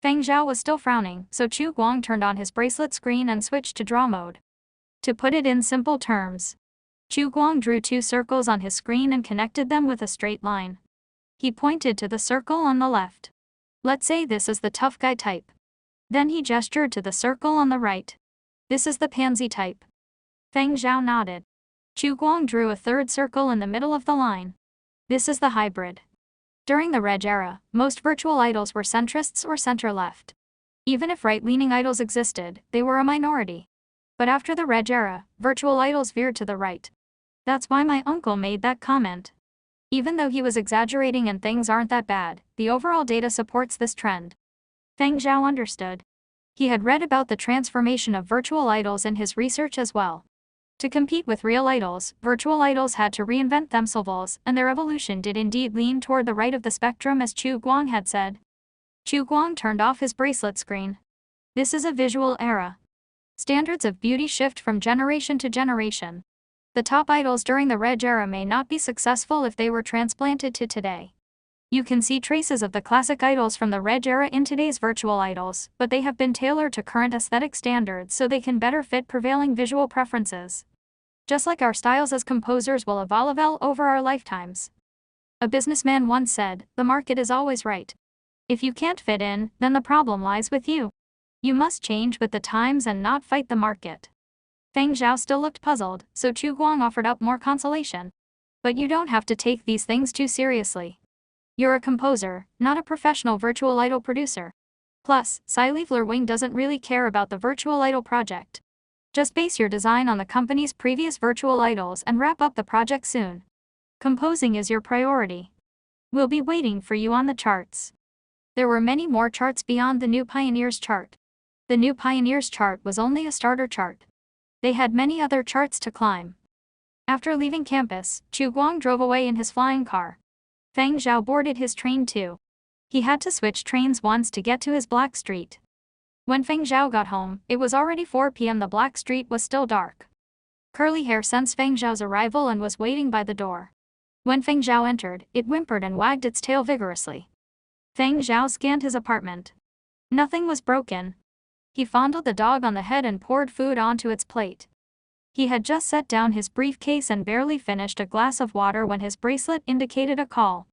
Feng Zhao was still frowning, so Chu Guang turned on his bracelet screen and switched to draw mode. To put it in simple terms, Chu Guang drew 2 circles on his screen and connected them with a straight line. He pointed to the circle on the left. Let's say this is the tough guy type. Then he gestured to the circle on the right. This is the pansy type. Feng Zhao nodded. Chu Guang drew a 3rd circle in the middle of the line. This is the hybrid. During the Reg era, most virtual idols were centrists or center-left. Even if right-leaning idols existed, they were a minority. But after the Reg era, virtual idols veered to the right. That's why my uncle made that comment. Even though he was exaggerating and things aren't that bad, the overall data supports this trend. Feng Zhao understood. He had read about the transformation of virtual idols in his research as well. To compete with real idols, virtual idols had to reinvent themselves, and their evolution did indeed lean toward the right of the spectrum, as Chu Guang had said. Chu Guang turned off his bracelet screen. This is a visual era. Standards of beauty shift from generation to generation. The top idols during the Reg era may not be successful if they were transplanted to today. You can see traces of the classic idols from the Reg era in today's virtual idols, but they have been tailored to current aesthetic standards so they can better fit prevailing visual preferences. Just like our styles as composers will evolve over our lifetimes. A businessman once said, "The market is always right. If you can't fit in, then the problem lies with you. You must change with the times and not fight the market." Feng Zhao still looked puzzled, so Chu Guang offered up more consolation. But you don't have to take these things too seriously. You're a composer, not a professional virtual idol producer. Plus, sci-fi Wing doesn't really care about the virtual idol project. Just base your design on the company's previous virtual idols and wrap up the project soon. Composing is your priority. We'll be waiting for you on the charts. There were many more charts beyond the New Pioneers chart. The New Pioneers chart was only a starter chart. They had many other charts to climb. After leaving campus, Chu Guang drove away in his flying car. Feng Zhao boarded his train too. He had to switch trains once to get to his Black Street. When Feng Zhao got home, it was already 4 p.m. The Black Street was still dark. Curly Hair sensed Feng Zhao's arrival and was waiting by the door. When Feng Zhao entered, it whimpered and wagged its tail vigorously. Feng Zhao scanned his apartment. Nothing was broken. He fondled the dog on the head and poured food onto its plate. He had just set down his briefcase and barely finished a glass of water when his bracelet indicated a call.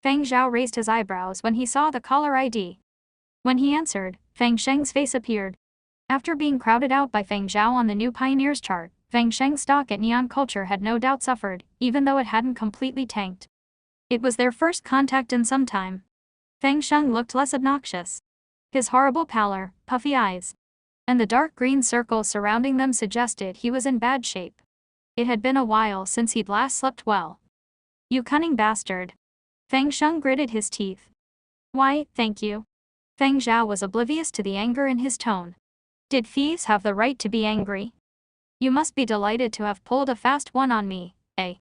Feng Zhao raised his eyebrows when he saw the caller ID. When he answered, Feng Sheng's face appeared. After being crowded out by Feng Zhao on the New Pioneers chart, Feng Sheng's stock at Neon Culture had no doubt suffered, even though it hadn't completely tanked. It was their first contact in some time. Feng Sheng looked less obnoxious. His horrible pallor, puffy eyes, and the dark green circles surrounding them suggested he was in bad shape. It had been a while since he'd last slept well. "You cunning bastard." Feng Sheng gritted his teeth. "Why, thank you." Feng Zhao was oblivious to the anger in his tone. Did thieves have the right to be angry? "You must be delighted to have pulled a fast one on me, eh?"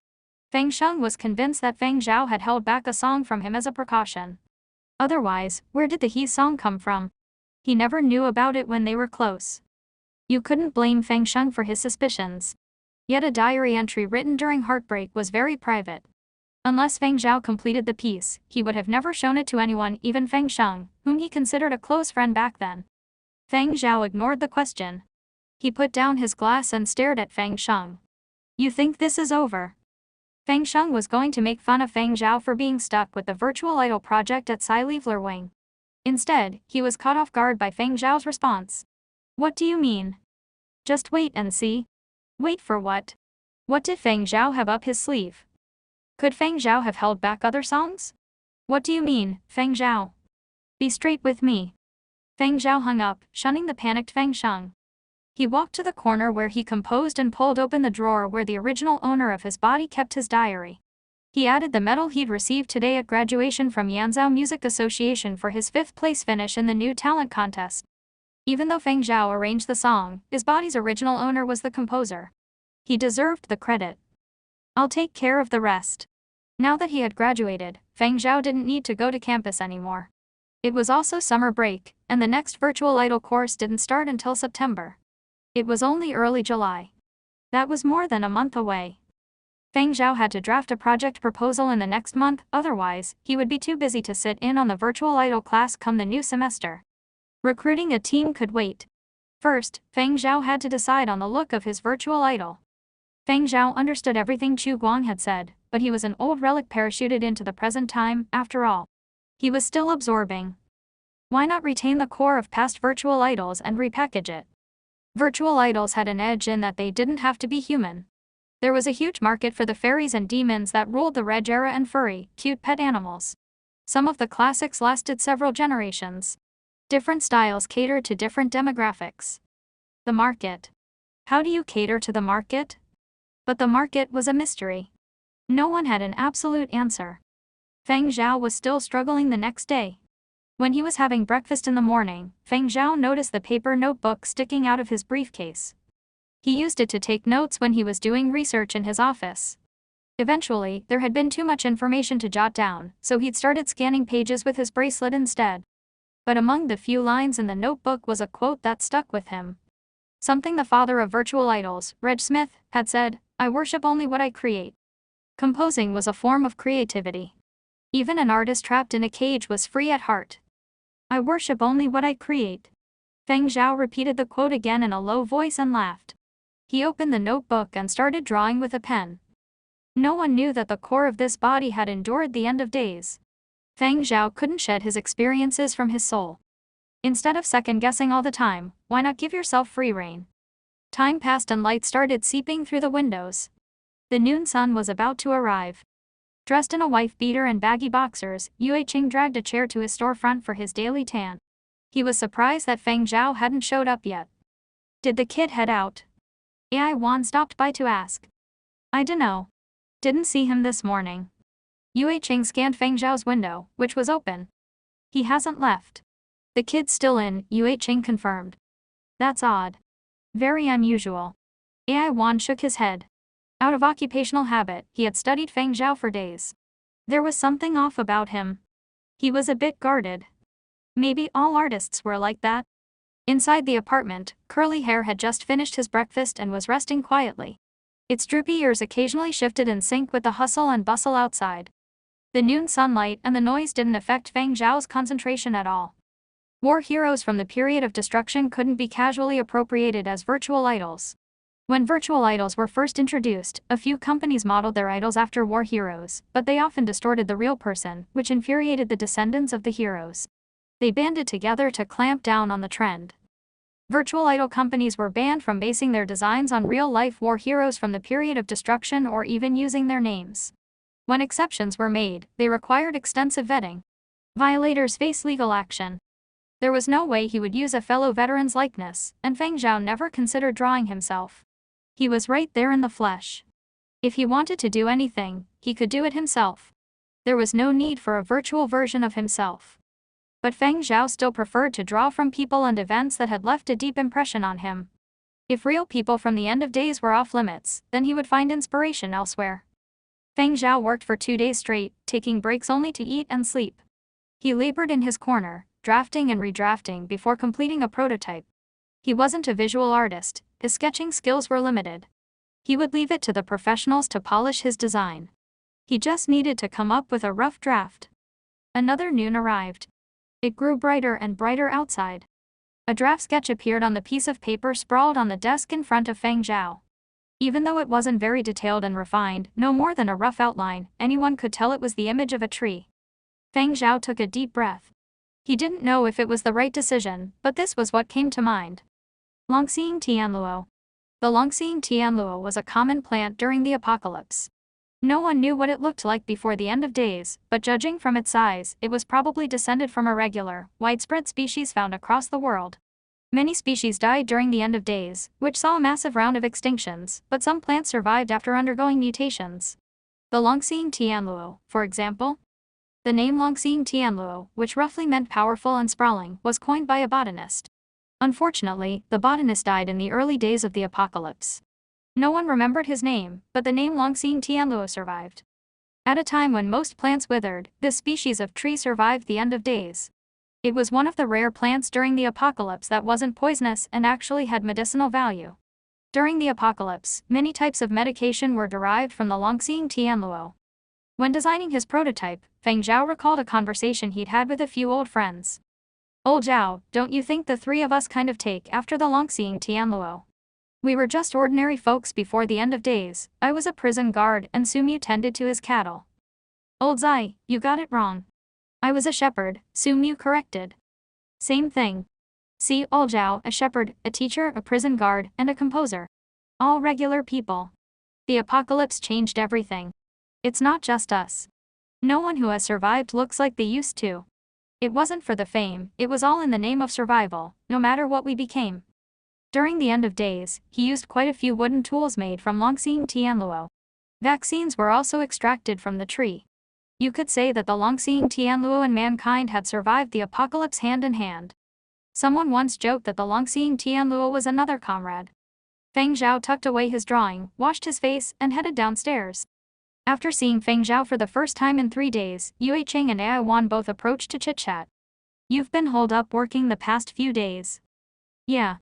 Feng Sheng was convinced that Feng Zhao had held back a song from him as a precaution. Otherwise, where did the he song come from? He never knew about it when they were close. You couldn't blame Feng Sheng for his suspicions. Yet a diary entry written during heartbreak was very private. Unless Feng Zhao completed the piece, he would have never shown it to anyone, even Feng Sheng, whom he considered a close friend back then. Feng Zhao ignored the question. He put down his glass and stared at Feng Sheng. "You think this is over?" Feng Sheng was going to make fun of Feng Zhao for being stuck with the virtual idol project at sci-fi Wing. Instead, he was caught off guard by Feng Zhao's response. "What do you mean?" "Just wait and see." Wait for what? What did Feng Zhao have up his sleeve? Could Feng Zhao have held back other songs? "What do you mean, Feng Zhao? Be straight with me." Feng Zhao hung up, shunning the panicked Feng Sheng. He walked to the corner where he composed and pulled open the drawer where the original owner of his body kept his diary. He added the medal he'd received today at graduation from Yanzhou Music Association for his 5th place finish in the new talent contest. Even though Feng Zhao arranged the song, his body's original owner was the composer. He deserved the credit. "I'll take care of the rest." Now that he had graduated, Feng Zhao didn't need to go to campus anymore. It was also summer break, and the next virtual idol course didn't start until September. It was only early July. That was more than a month away. Feng Zhao had to draft a project proposal in the next month, otherwise, he would be too busy to sit in on the virtual idol class come the new semester. Recruiting a team could wait. First, Feng Zhao had to decide on the look of his virtual idol. Feng Zhao understood everything Chu Guang had said, but he was an old relic parachuted into the present time, after all. He was still absorbing. Why not retain the core of past virtual idols and repackage it? Virtual idols had an edge in that they didn't have to be human. There was a huge market for the fairies and demons that ruled the Reg era and furry, cute pet animals. Some of the classics lasted several generations. Different styles catered to different demographics. The market. How do you cater to the market? But the market was a mystery. No one had an absolute answer. Feng Zhao was still struggling the next day. When he was having breakfast in the morning, Feng Zhao noticed the paper notebook sticking out of his briefcase. He used it to take notes when he was doing research in his office. Eventually, there had been too much information to jot down, so he'd started scanning pages with his bracelet instead. But among the few lines in the notebook was a quote that stuck with him. Something the father of virtual idols, Reg Smith, had said, "I worship only what I create." Composing was a form of creativity. Even an artist trapped in a cage was free at heart. "I worship only what I create." Feng Zhao repeated the quote again in a low voice and laughed. He opened the notebook and started drawing with a pen. No one knew that the core of this body had endured the end of days. Feng Zhao couldn't shed his experiences from his soul. Instead of second-guessing all the time, why not give yourself free rein? Time passed and light started seeping through the windows. The noon sun was about to arrive. Dressed in a wife beater and baggy boxers, Yue Qing dragged a chair to his storefront for his daily tan. He was surprised that Feng Zhao hadn't showed up yet. Did the kid head out? Ai Wan stopped by to ask. I dunno. Didn't see him this morning. Yue Qing scanned Feng Zhao's window, which was open. He hasn't left. The kid's still in, Yue Qing confirmed. That's odd. Very unusual. Ai Wan shook his head. Out of occupational habit, he had studied Feng Zhao for days. There was something off about him. He was a bit guarded. Maybe all artists were like that. Inside the apartment, Curly Hair had just finished his breakfast and was resting quietly. Its droopy ears occasionally shifted in sync with the hustle and bustle outside. The noon sunlight and the noise didn't affect Feng Zhao's concentration at all. War heroes from the period of destruction couldn't be casually appropriated as virtual idols. When virtual idols were first introduced, a few companies modeled their idols after war heroes, but they often distorted the real person, which infuriated the descendants of the heroes. They banded together to clamp down on the trend. Virtual idol companies were banned from basing their designs on real-life war heroes from the period of destruction or even using their names. When exceptions were made, they required extensive vetting. Violators faced legal action. There was no way he would use a fellow veteran's likeness, and Feng Zhao never considered drawing himself. He was right there in the flesh. If he wanted to do anything, he could do it himself. There was no need for a virtual version of himself. But Feng Zhao still preferred to draw from people and events that had left a deep impression on him. If real people from the end of days were off limits, then he would find inspiration elsewhere. Feng Zhao worked for 2 days straight, taking breaks only to eat and sleep. He labored in his corner, drafting and redrafting before completing a prototype. He wasn't a visual artist, his sketching skills were limited. He would leave it to the professionals to polish his design. He just needed to come up with a rough draft. Another noon arrived. It grew brighter and brighter outside. A draft sketch appeared on the piece of paper sprawled on the desk in front of Feng Zhao. Even though it wasn't very detailed and refined, no more than a rough outline, anyone could tell it was the image of a tree. Feng Zhao took a deep breath. He didn't know if it was the right decision, but this was what came to mind. Longxing Tianluo. The Longxing Tianluo was a common plant during the apocalypse. No one knew what it looked like before the end of days, but judging from its size, it was probably descended from a regular, widespread species found across the world. Many species died during the end of days, which saw a massive round of extinctions, but some plants survived after undergoing mutations. The Longxing Tianluo, for example. The name Longxing Tianluo, which roughly meant powerful and sprawling, was coined by a botanist. Unfortunately, the botanist died in the early days of the apocalypse. No one remembered his name, but the name Longxing Tianluo survived. At a time when most plants withered, this species of tree survived the end of days. It was one of the rare plants during the apocalypse that wasn't poisonous and actually had medicinal value. During the apocalypse, many types of medication were derived from the Longxing Tianluo. When designing his prototype, Feng Zhao recalled a conversation he'd had with a few old friends. Old Zhao, don't you think the three of us kind of take after the Longxing Tianluo? We were just ordinary folks before the end of days. I was a prison guard and Su Mu tended to his cattle. Old Zai, you got it wrong. I was a shepherd, Su Mu corrected. Same thing. See, Old Zhao, a shepherd, a teacher, a prison guard, and a composer. All regular people. The apocalypse changed everything. It's not just us. No one who has survived looks like they used to. It wasn't for the fame, it was all in the name of survival, no matter what we became. During the end of days, he used quite a few wooden tools made from Longxing Tianluo. Vaccines were also extracted from the tree. You could say that the Longxing Tianluo and mankind had survived the apocalypse hand in hand. Someone once joked that the Longxing Tianluo was another comrade. Feng Zhao tucked away his drawing, washed his face, and headed downstairs. After seeing Feng Zhao for the first time in 3 days, Yue Cheng and Ai Wan both approached to chit-chat. You've been holed up working the past few days. Yeah.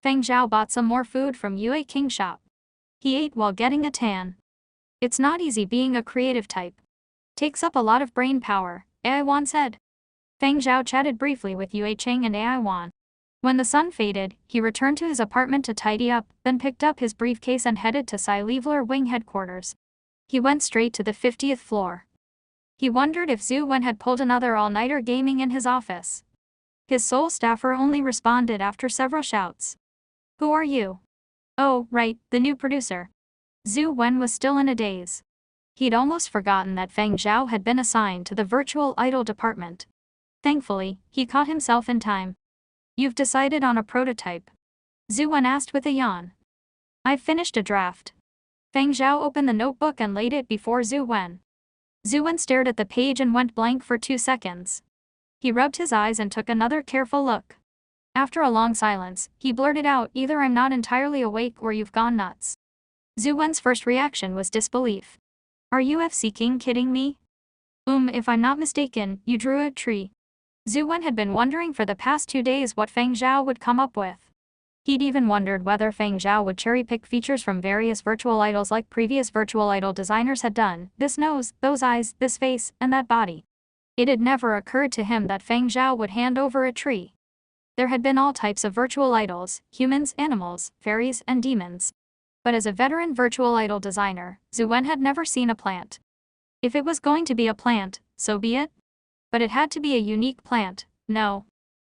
Feng Zhao bought some more food from Yue King's shop. He ate while getting a tan. It's not easy being a creative type. Takes up a lot of brain power, Ai Wan said. Feng Zhao chatted briefly with Yue Cheng and Ai Wan. When the sun faded, he returned to his apartment to tidy up, then picked up his briefcase and headed to Psi Leveler Wing headquarters. He went straight to the 50th floor. He wondered if Zhu Wen had pulled another all-nighter gaming in his office. His sole staffer only responded after several shouts. Who are you? Oh, right, the new producer. Zhu Wen was still in a daze. He'd almost forgotten that Feng Zhao had been assigned to the virtual idol department. Thankfully, he caught himself in time. You've decided on a prototype? Zhu Wen asked with a yawn. I've finished a draft. Feng Zhao opened the notebook and laid it before Zhu Wen. Zhu Wen stared at the page and went blank for 2 seconds. He rubbed his eyes and took another careful look. After a long silence, he blurted out, either I'm not entirely awake or you've gone nuts. Zhu Wen's first reaction was disbelief. Are you FC King kidding me? If I'm not mistaken, you drew a tree. Zhu Wen had been wondering for the past 2 days what Feng Zhao would come up with. He'd even wondered whether Feng Zhao would cherry-pick features from various virtual idols like previous virtual idol designers had done, this nose, those eyes, this face, and that body. It had never occurred to him that Feng Zhao would hand over a tree. There had been all types of virtual idols, humans, animals, fairies, and demons. But as a veteran virtual idol designer, Zhu Wen had never seen a plant. If it was going to be a plant, so be it. But it had to be a unique plant, no.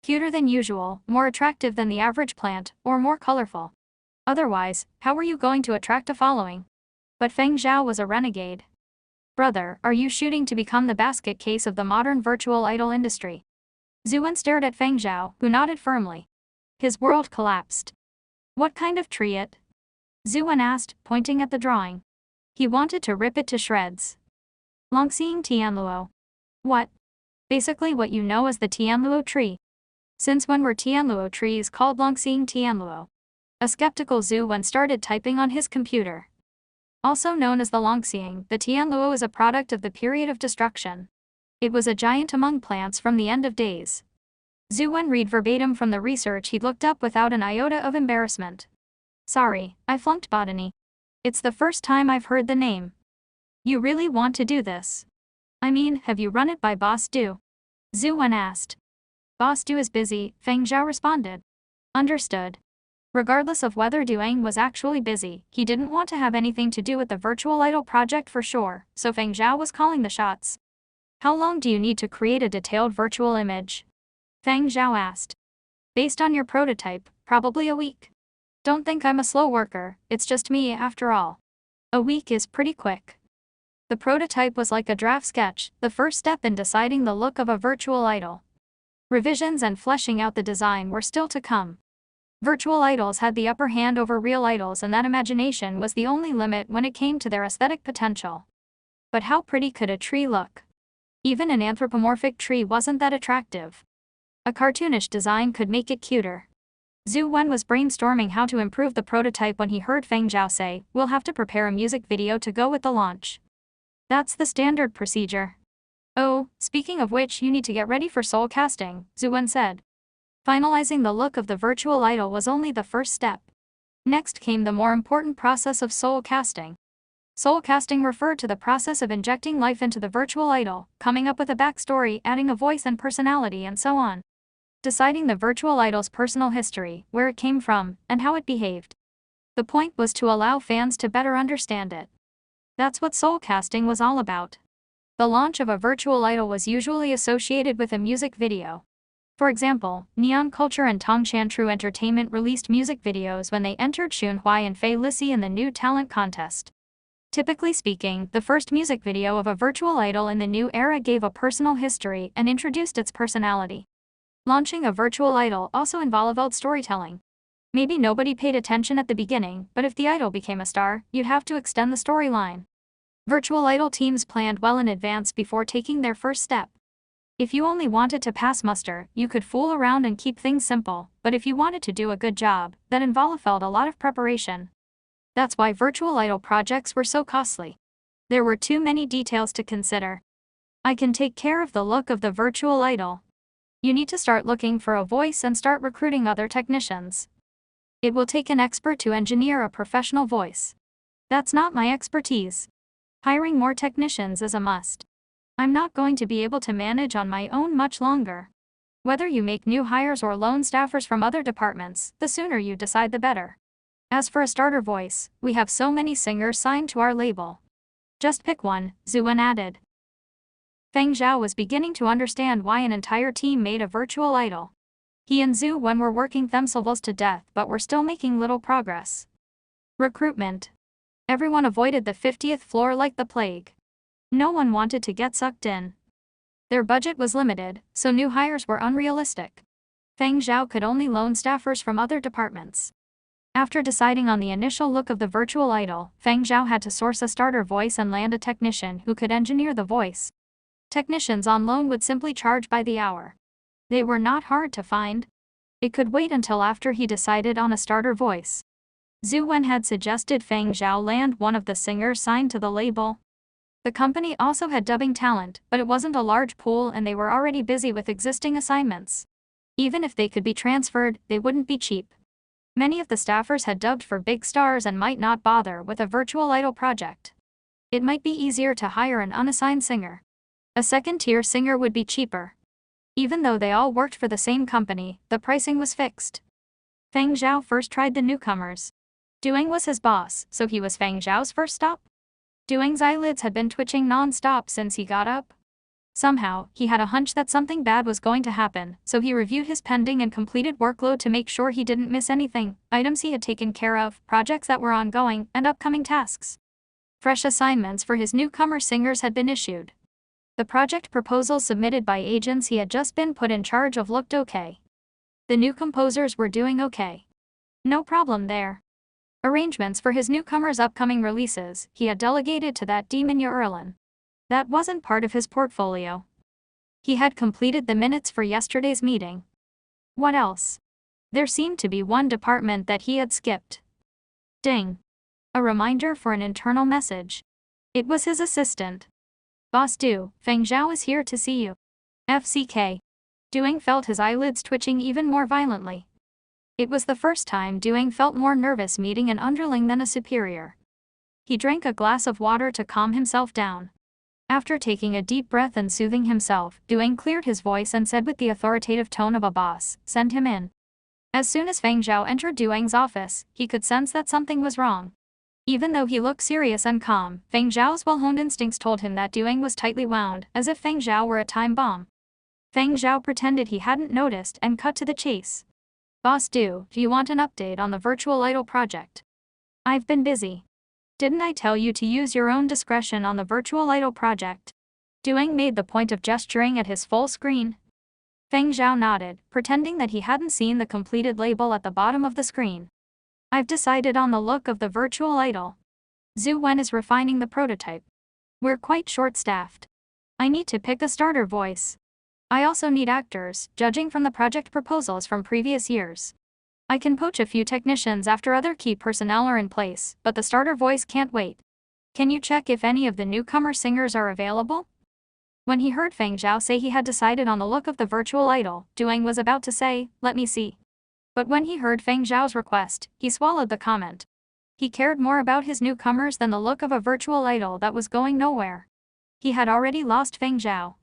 Cuter than usual, more attractive than the average plant, or more colorful. Otherwise, how were you going to attract a following? But Feng Zhao was a renegade. Brother, are you shooting to become the basket case of the modern virtual idol industry? Zhu Wen stared at Feng Zhao, who nodded firmly. His world collapsed. What kind of tree it? Zhu Wen asked, pointing at the drawing. He wanted to rip it to shreds. Longxing Tianluo. What? Basically what you know as the Tianluo tree. Since when were Tianluo trees called Longxing Tianluo? A skeptical Zhu Wen started typing on his computer. Also known as the Longxing, the Tianluo is a product of the period of destruction. It was a giant among plants from the end of days. Zhu Wen read verbatim from the research he'd looked up without an iota of embarrassment. Sorry, I flunked botany. It's the first time I've heard the name. You really want to do this? I mean, have you run it by Boss Du? Zhu Wen asked. Boss Du is busy, Feng Zhao responded. Understood. Regardless of whether Duang was actually busy, he didn't want to have anything to do with the virtual idol project for sure, so Feng Zhao was calling the shots. How long do you need to create a detailed virtual image? Feng Zhao asked. Based on your prototype, probably a week. Don't think I'm a slow worker, it's just me after all. A week is pretty quick. The prototype was like a draft sketch, the first step in deciding the look of a virtual idol. Revisions and fleshing out the design were still to come. Virtual idols had the upper hand over real idols, and that imagination was the only limit when it came to their aesthetic potential. But how pretty could a tree look? Even an anthropomorphic tree wasn't that attractive. A cartoonish design could make it cuter. Zhu Wen was brainstorming how to improve the prototype when he heard Feng Zhao say, "We'll have to prepare a music video to go with the launch." That's the standard procedure. Oh, speaking of which, you need to get ready for soul casting, Zhu Wen said. Finalizing the look of the virtual idol was only the first step. Next came the more important process of soul casting. Soul casting referred to the process of injecting life into the virtual idol, coming up with a backstory, adding a voice and personality, and so on. deciding the virtual idol's personal history, where it came from, and how it behaved. The point was to allow fans to better understand it. That's what soul casting was all about. The launch of a virtual idol was usually associated with a music video. For example, Neon Culture and Tongshan True Entertainment released music videos when they entered Xunhui and Fei Lissy in the new talent contest. Typically speaking, the first music video of a virtual idol in the new era gave a personal history and introduced its personality. Launching a virtual idol also involved storytelling. Maybe nobody paid attention at the beginning, but if the idol became a star, you'd have to extend the storyline. Virtual idol teams planned well in advance before taking their first step. If you only wanted to pass muster, you could fool around and keep things simple, but if you wanted to do a good job, that involved a lot of preparation. That's why virtual idol projects were so costly. There were too many details to consider. I can take care of the look of the virtual idol. You need to start looking for a voice and start recruiting other technicians. It will take an expert to engineer a professional voice. That's not my expertise. Hiring more technicians is a must. I'm not going to be able to manage on my own much longer. Whether you make new hires or loan staffers from other departments, the sooner you decide the better. As for a starter voice, we have so many singers signed to our label. Just pick one, Zhu Wen added. Feng Zhao was beginning to understand why an entire team made a virtual idol. He and Zhu Wen were working themselves to death but were still making little progress. Recruitment. Everyone avoided the 50th floor like the plague. No one wanted to get sucked in. Their budget was limited, so new hires were unrealistic. Feng Zhao could only loan staffers from other departments. After deciding on the initial look of the virtual idol, Feng Zhao had to source a starter voice and land a technician who could engineer the voice. Technicians on loan would simply charge by the hour. They were not hard to find. It could wait until after he decided on a starter voice. Zhu Wen had suggested Feng Zhao land one of the singers signed to the label. The company also had dubbing talent, but it wasn't a large pool and they were already busy with existing assignments. Even if they could be transferred, they wouldn't be cheap. Many of the staffers had dubbed for big stars and might not bother with a virtual idol project. It might be easier to hire an unassigned singer. A second-tier singer would be cheaper. Even though they all worked for the same company, the pricing was fixed. Feng Zhao first tried the newcomers. Duang was his boss, so he was Feng Zhao's first stop. Duang's eyelids had been twitching non-stop since he got up. Somehow, he had a hunch that something bad was going to happen, so he reviewed his pending and completed workload to make sure he didn't miss anything, items he had taken care of, projects that were ongoing, and upcoming tasks. Fresh assignments for his newcomer singers had been issued. The project proposals submitted by agents he had just been put in charge of looked okay. The new composers were doing okay. No problem there. Arrangements for his newcomers' upcoming releases, he had delegated to that demon Erlin. That wasn't part of his portfolio. He had completed the minutes for yesterday's meeting. What else? There seemed to be one department that he had skipped. Ding. A reminder for an internal message. It was his assistant. Boss Du, Feng Zhao is here to see you. FCK. Duang felt his eyelids twitching even more violently. It was the first time Duang felt more nervous meeting an underling than a superior. He drank a glass of water to calm himself down. After taking a deep breath and soothing himself, Duang cleared his voice and said with the authoritative tone of a boss, "Send him in." As soon as Feng Zhao entered Duang's office, he could sense that something was wrong. Even though he looked serious and calm, Feng Zhao's well-honed instincts told him that Duang was tightly wound, as if Feng Zhao were a time bomb. Feng Zhao pretended he hadn't noticed and cut to the chase. Boss Du, do you want an update on the virtual idol project? I've been busy. Didn't I tell you to use your own discretion on the virtual idol project? Duang made the point of gesturing at his full screen. Feng Zhao nodded, pretending that he hadn't seen the completed label at the bottom of the screen. I've decided on the look of the virtual idol. Zhu Wen is refining the prototype. We're quite short-staffed. I need to pick a starter voice. I also need actors, judging from the project proposals from previous years. I can poach a few technicians after other key personnel are in place, but the starter voice can't wait. Can you check if any of the newcomer singers are available? When he heard Feng Zhao say he had decided on the look of the virtual idol, Duang was about to say, "Let me see." But when he heard Feng Zhao's request, he swallowed the comment. He cared more about his newcomers than the look of a virtual idol that was going nowhere. He had already lost Feng Zhao.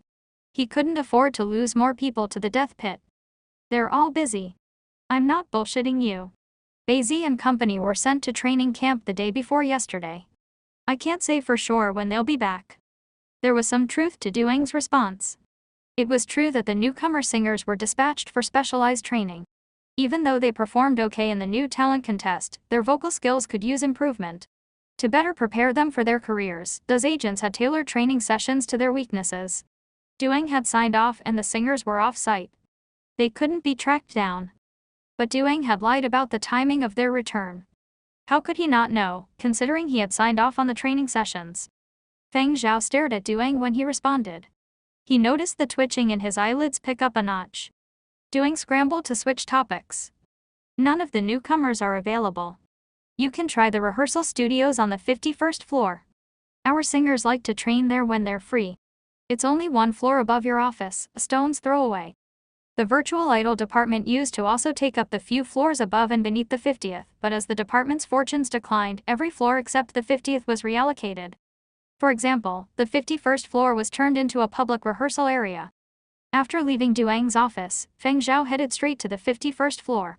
He couldn't afford to lose more people to the death pit. They're all busy. I'm not bullshitting you. Basie and company were sent to training camp the day before yesterday. I can't say for sure when they'll be back. There was some truth to Duang's response. It was true that the newcomer singers were dispatched for specialized training. Even though they performed okay in the new talent contest, their vocal skills could use improvement. To better prepare them for their careers, those agents had tailored training sessions to their weaknesses. Duang had signed off and the singers were off-site. They couldn't be tracked down. But Duang had lied about the timing of their return. How could he not know, considering he had signed off on the training sessions? Feng Zhao stared at Duang when he responded. He noticed the twitching in his eyelids pick up a notch. Duang scrambled to switch topics. None of the newcomers are available. You can try the rehearsal studios on the 51st floor. Our singers like to train there when they're free. It's only one floor above your office, a stone's throw away. The virtual idol department used to also take up the few floors above and beneath the 50th, but as the department's fortunes declined, every floor except the 50th was reallocated. For example, the 51st floor was turned into a public rehearsal area. After leaving Duang's office, Feng Zhao headed straight to the 51st floor.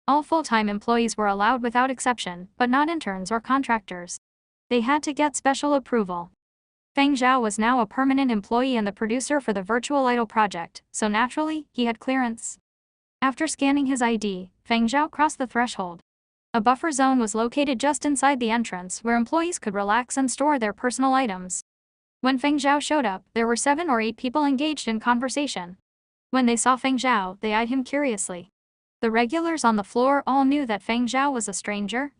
All full-time employees were allowed without exception, but not interns or contractors. They had to get special approval. Feng Zhao was now a permanent employee and the producer for the virtual idol project, so naturally, he had clearance. After scanning his ID, Feng Zhao crossed the threshold. A buffer zone was located just inside the entrance where employees could relax and store their personal items. When Feng Zhao showed up, there were 7 or 8 people engaged in conversation. When they saw Feng Zhao, they eyed him curiously. The regulars on the floor all knew that Feng Zhao was a stranger.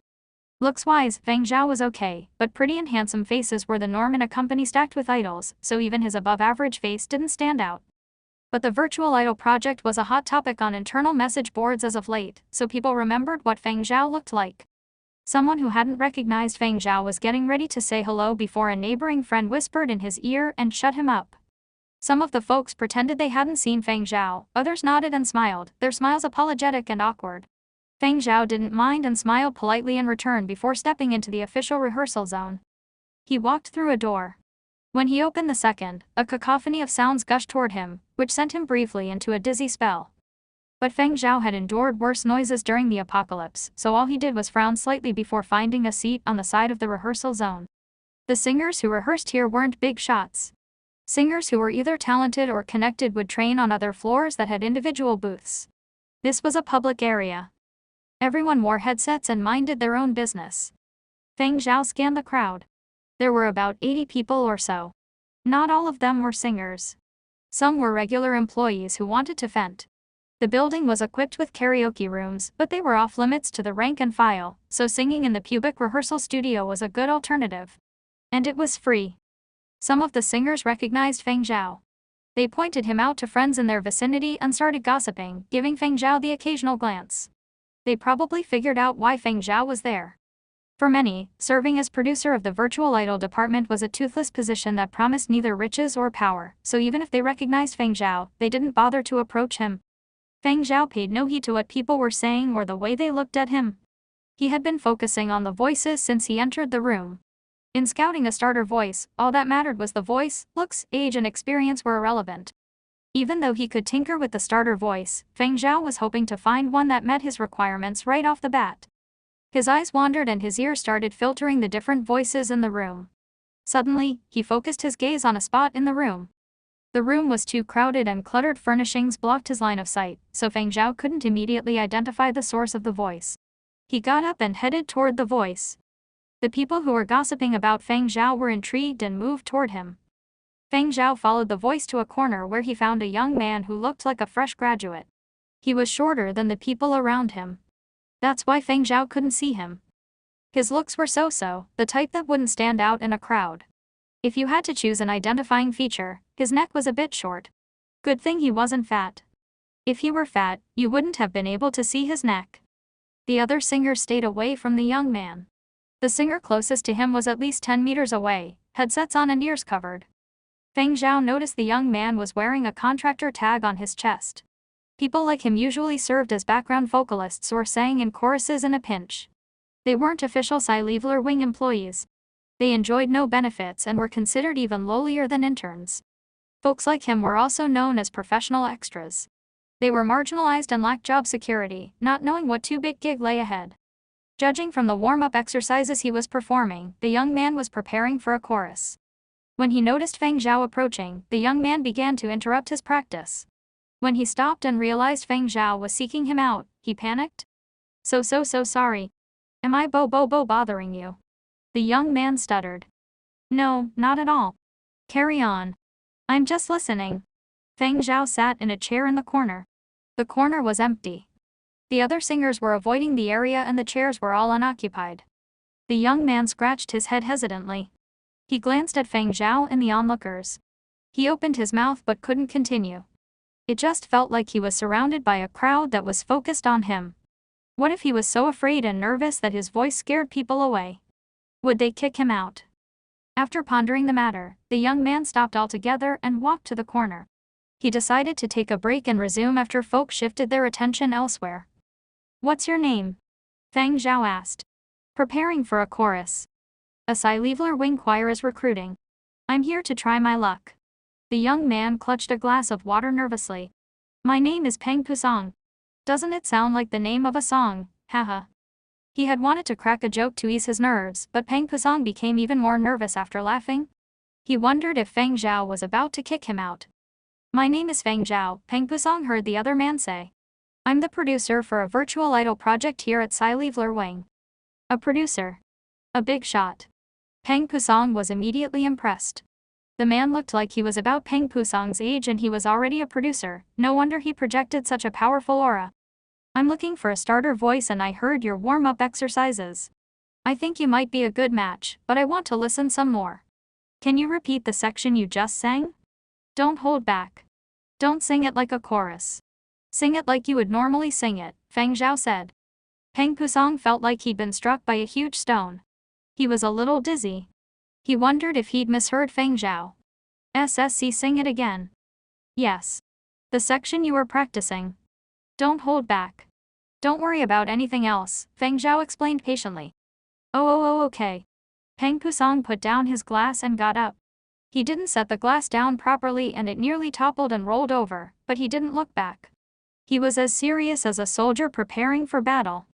Looks-wise, Feng Zhao was okay, but pretty and handsome faces were the norm in a company stacked with idols, so even his above-average face didn't stand out. But the virtual idol project was a hot topic on internal message boards as of late, so people remembered what Feng Zhao looked like. Someone who hadn't recognized Feng Zhao was getting ready to say hello before a neighboring friend whispered in his ear and shut him up. Some of the folks pretended they hadn't seen Feng Zhao, others nodded and smiled, their smiles apologetic and awkward. Feng Zhao didn't mind and smiled politely in return before stepping into the official rehearsal zone. He walked through a door. When he opened the second, a cacophony of sounds gushed toward him, which sent him briefly into a dizzy spell. But Feng Zhao had endured worse noises during the apocalypse, so all he did was frown slightly before finding a seat on the side of the rehearsal zone. The singers who rehearsed here weren't big shots. Singers who were either talented or connected would train on other floors that had individual booths. This was a public area. Everyone wore headsets and minded their own business. Feng Zhao scanned the crowd. There were about 80 people or so. Not all of them were singers. Some were regular employees who wanted to vent. The building was equipped with karaoke rooms, but they were off limits to the rank and file, so singing in the pubic rehearsal studio was a good alternative. And it was free. Some of the singers recognized Feng Zhao. They pointed him out to friends in their vicinity and started gossiping, giving Feng Zhao the occasional glance. They probably figured out why Feng Zhao was there. For many, serving as producer of the virtual idol department was a toothless position that promised neither riches or power, so even if they recognized Feng Zhao, they didn't bother to approach him. Feng Zhao paid no heed to what people were saying or the way they looked at him. He had been focusing on the voices since he entered the room. In scouting a starter voice, all that mattered was the voice, looks, age and experience were irrelevant. Even though he could tinker with the starter voice, Feng Zhao was hoping to find one that met his requirements right off the bat. His eyes wandered and his ears started filtering the different voices in the room. Suddenly, he focused his gaze on a spot in the room. The room was too crowded and cluttered furnishings blocked his line of sight, so Feng Zhao couldn't immediately identify the source of the voice. He got up and headed toward the voice. The people who were gossiping about Feng Zhao were intrigued and moved toward him. Feng Zhao followed the voice to a corner where he found a young man who looked like a fresh graduate. He was shorter than the people around him. That's why Feng Zhao couldn't see him. His looks were so-so, the type that wouldn't stand out in a crowd. If you had to choose an identifying feature, his neck was a bit short. Good thing he wasn't fat. If he were fat, you wouldn't have been able to see his neck. The other singer stayed away from the young man. The singer closest to him was at least 10 meters away, headsets on and ears covered. Feng Zhao noticed the young man was wearing a contractor tag on his chest. People like him usually served as background vocalists or sang in choruses in a pinch. They weren't official Sci-Leveler Wing employees. They enjoyed no benefits and were considered even lowlier than interns. Folks like him were also known as professional extras. They were marginalized and lacked job security, not knowing what too big gig lay ahead. Judging from the warm-up exercises he was performing, the young man was preparing for a chorus. When he noticed Feng Zhao approaching, the young man began to interrupt his practice. When he stopped and realized Feng Zhao was seeking him out, he panicked. So sorry. Am I bothering you? The young man stuttered. No, not at all. Carry on. I'm just listening. Feng Zhao sat in a chair in the corner. The corner was empty. The other singers were avoiding the area and the chairs were all unoccupied. The young man scratched his head hesitantly. He glanced at Feng Zhao and the onlookers. He opened his mouth but couldn't continue. It just felt like he was surrounded by a crowd that was focused on him. What if he was so afraid and nervous that his voice scared people away? Would they kick him out? After pondering the matter, the young man stopped altogether and walked to the corner. He decided to take a break and resume after folk shifted their attention elsewhere. What's your name? Feng Zhao asked. Preparing for a chorus. A Sci-Leveler Wing Choir is recruiting. I'm here to try my luck. The young man clutched a glass of water nervously. My name is Peng Pusong. Doesn't it sound like the name of a song, haha. He had wanted to crack a joke to ease his nerves, but Peng Pusong became even more nervous after laughing. He wondered if Feng Zhao was about to kick him out. My name is Feng Zhao, Peng Pusong heard the other man say. I'm the producer for a virtual idol project here at Sci-Leveler Wing. A producer. A big shot. Peng Pusong was immediately impressed. The man looked like he was about Peng Pusong's age and he was already a producer, no wonder he projected such a powerful aura. I'm looking for a starter voice and I heard your warm-up exercises. I think you might be a good match, but I want to listen some more. Can you repeat the section you just sang? Don't hold back. Don't sing it like a chorus. Sing it like you would normally sing it, Feng Zhao said. Peng Pusong felt like he'd been struck by a huge stone. He was a little dizzy. He wondered if he'd misheard Feng Zhao. SSC, sing it again. Yes. The section you were practicing. Don't hold back. Don't worry about anything else, Feng Zhao explained patiently. Okay. Peng Pusong put down his glass and got up. He didn't set the glass down properly and it nearly toppled and rolled over, but he didn't look back. He was as serious as a soldier preparing for battle.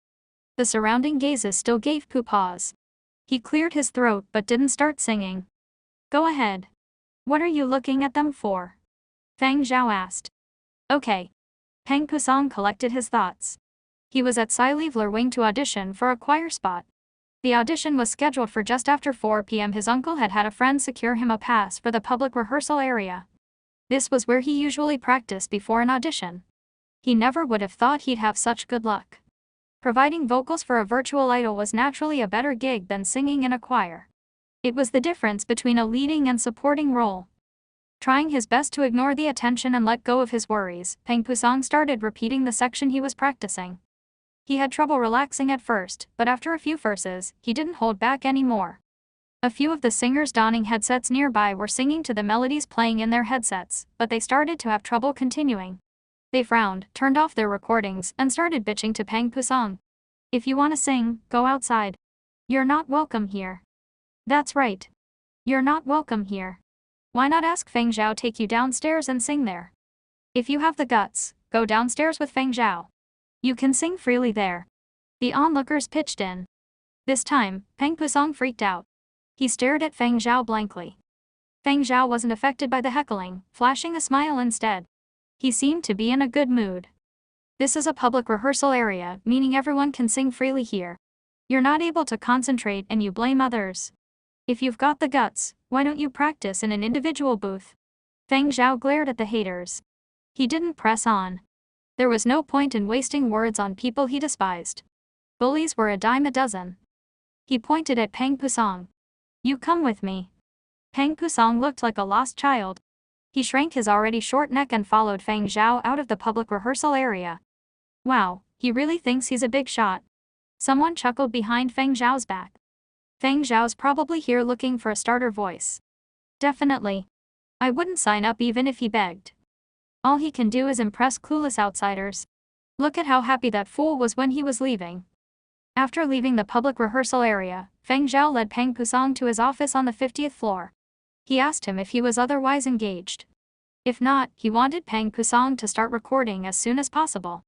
The surrounding gazes still gave Pu pause. He cleared his throat but didn't start singing. Go ahead. What are you looking at them for? Feng Zhao asked. Okay. Peng Pusong collected his thoughts. He was at Sci-Leveler Wing to audition for a choir spot. The audition was scheduled for just after 4 p.m. His uncle had had a friend secure him a pass for the public rehearsal area. This was where he usually practiced before an audition. He never would have thought he'd have such good luck. Providing vocals for a virtual idol was naturally a better gig than singing in a choir. It was the difference between a leading and supporting role. Trying his best to ignore the attention and let go of his worries, Peng Pusong started repeating the section he was practicing. He had trouble relaxing at first, but after a few verses, he didn't hold back anymore. A few of the singers donning headsets nearby were singing to the melodies playing in their headsets, but they started to have trouble continuing. They frowned, turned off their recordings, and started bitching to Peng Pusong. If you want to sing, go outside. You're not welcome here. That's right. You're not welcome here. Why not ask Feng Zhao take you downstairs and sing there? If you have the guts, go downstairs with Feng Zhao. You can sing freely there. The onlookers pitched in. This time, Peng Pusong freaked out. He stared at Feng Zhao blankly. Feng Zhao wasn't affected by the heckling, flashing a smile instead. He seemed to be in a good mood. This is a public rehearsal area, meaning everyone can sing freely here. You're not able to concentrate and you blame others. If you've got the guts, why don't you practice in an individual booth? Feng Zhao glared at the haters. He didn't press on. There was no point in wasting words on people he despised. Bullies were a dime a dozen. He pointed at Peng Pusong. You come with me. Peng Pusong looked like a lost child. He shrank his already short neck and followed Feng Zhao out of the public rehearsal area. Wow, he really thinks he's a big shot. Someone chuckled behind Feng Zhao's back. Feng Zhao's probably here looking for a starter voice. Definitely. I wouldn't sign up even if he begged. All he can do is impress clueless outsiders. Look at how happy that fool was when he was leaving. After leaving the public rehearsal area, Feng Zhao led Peng Pusong to his office on the 50th floor. He asked him if he was otherwise engaged. If not, he wanted Pang Pusong to start recording as soon as possible.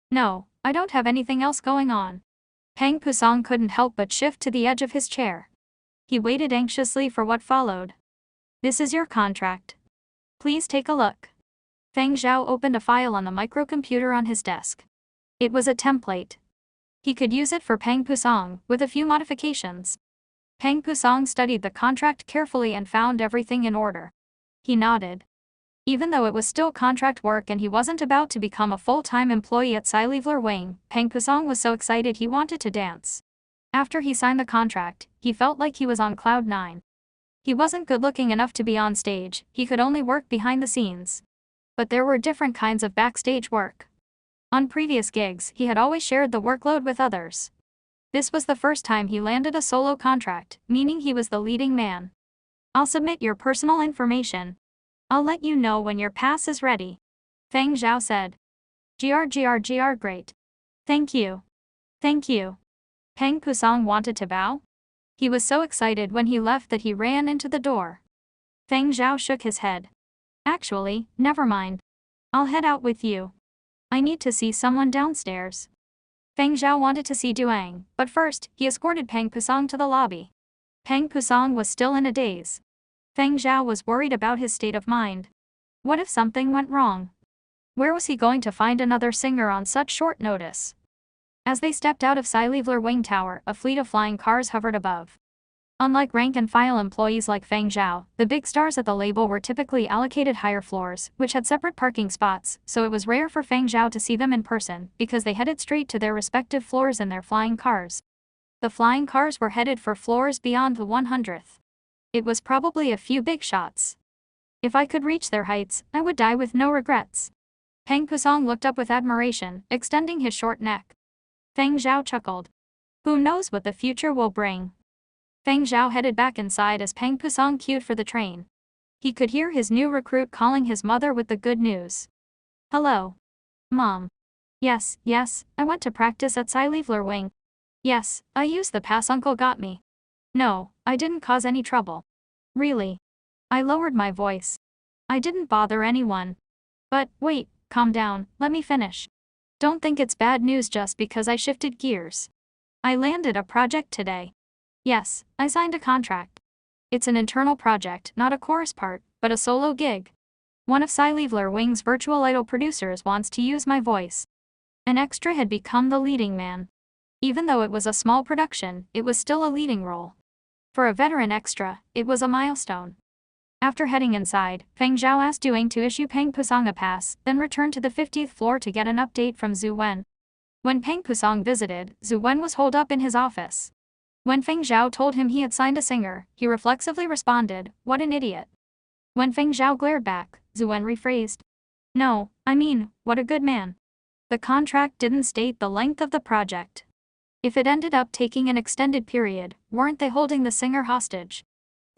No, I don't have anything else going on. Pang Pusong couldn't help but shift to the edge of his chair. He waited anxiously for what followed. This is your contract. Please take a look. Feng Zhao opened a file on the microcomputer on his desk. It was a template. He could use it for Pang Pusong, with a few modifications. Pang Pusong studied the contract carefully and found everything in order. He nodded. Even though it was still contract work and he wasn't about to become a full-time employee at Sci-Fi Wing, Pang Pusong was so excited he wanted to dance. After he signed the contract, he felt like he was on cloud 9. He wasn't good-looking enough to be on stage, he could only work behind the scenes. But there were different kinds of backstage work. On previous gigs, he had always shared the workload with others. This was the first time he landed a solo contract, meaning he was the leading man. I'll submit your personal information. I'll let you know when your pass is ready. Feng Zhao said. Gr, great. Thank you. Thank you. Pang Pusong wanted to bow. He was so excited when he left that he ran into the door. Feng Zhao shook his head. Actually, never mind. I'll head out with you. I need to see someone downstairs. Feng Zhao wanted to see Duang, but first, he escorted Pang Pusong to the lobby. Pang Pusong was still in a daze. Feng Zhao was worried about his state of mind. What if something went wrong? Where was he going to find another singer on such short notice? As they stepped out of Sci-Fi Wing Tower, a fleet of flying cars hovered above. Unlike rank-and-file employees like Feng Zhao, the big stars at the label were typically allocated higher floors, which had separate parking spots, so it was rare for Feng Zhao to see them in person, because they headed straight to their respective floors in their flying cars. The flying cars were headed for floors beyond the 100th. It was probably a few big shots. If I could reach their heights, I would die with no regrets. Pang Pusong looked up with admiration, extending his short neck. Feng Zhao chuckled. Who knows what the future will bring? Feng Zhao headed back inside as Pang Pusong queued for the train. He could hear his new recruit calling his mother with the good news. Hello. Mom. Yes, I went to practice at Sci-Fi Wing. Yes, I used the pass uncle got me. No, I didn't cause any trouble. Really? I lowered my voice. I didn't bother anyone. But, wait, calm down, let me finish. Don't think it's bad news just because I shifted gears. I landed a project today. Yes, I signed a contract. It's an internal project, not a chorus part, but a solo gig. One of Sci-Fi Wing's virtual idol producers wants to use my voice. An extra had become the leading man. Even though it was a small production, it was still a leading role. For a veteran extra, it was a milestone. After heading inside, Feng Zhao asked Duang to issue Pang Pusong a pass, then returned to the 50th floor to get an update from Zhu Wen. When Pang Pusong visited, Zhu Wen was holed up in his office. When Feng Zhao told him he had signed a singer, he reflexively responded, "What an idiot." When Feng Zhao glared back, Zhu Wen rephrased. No, I mean, what a good man. The contract didn't state the length of the project. If it ended up taking an extended period, weren't they holding the singer hostage?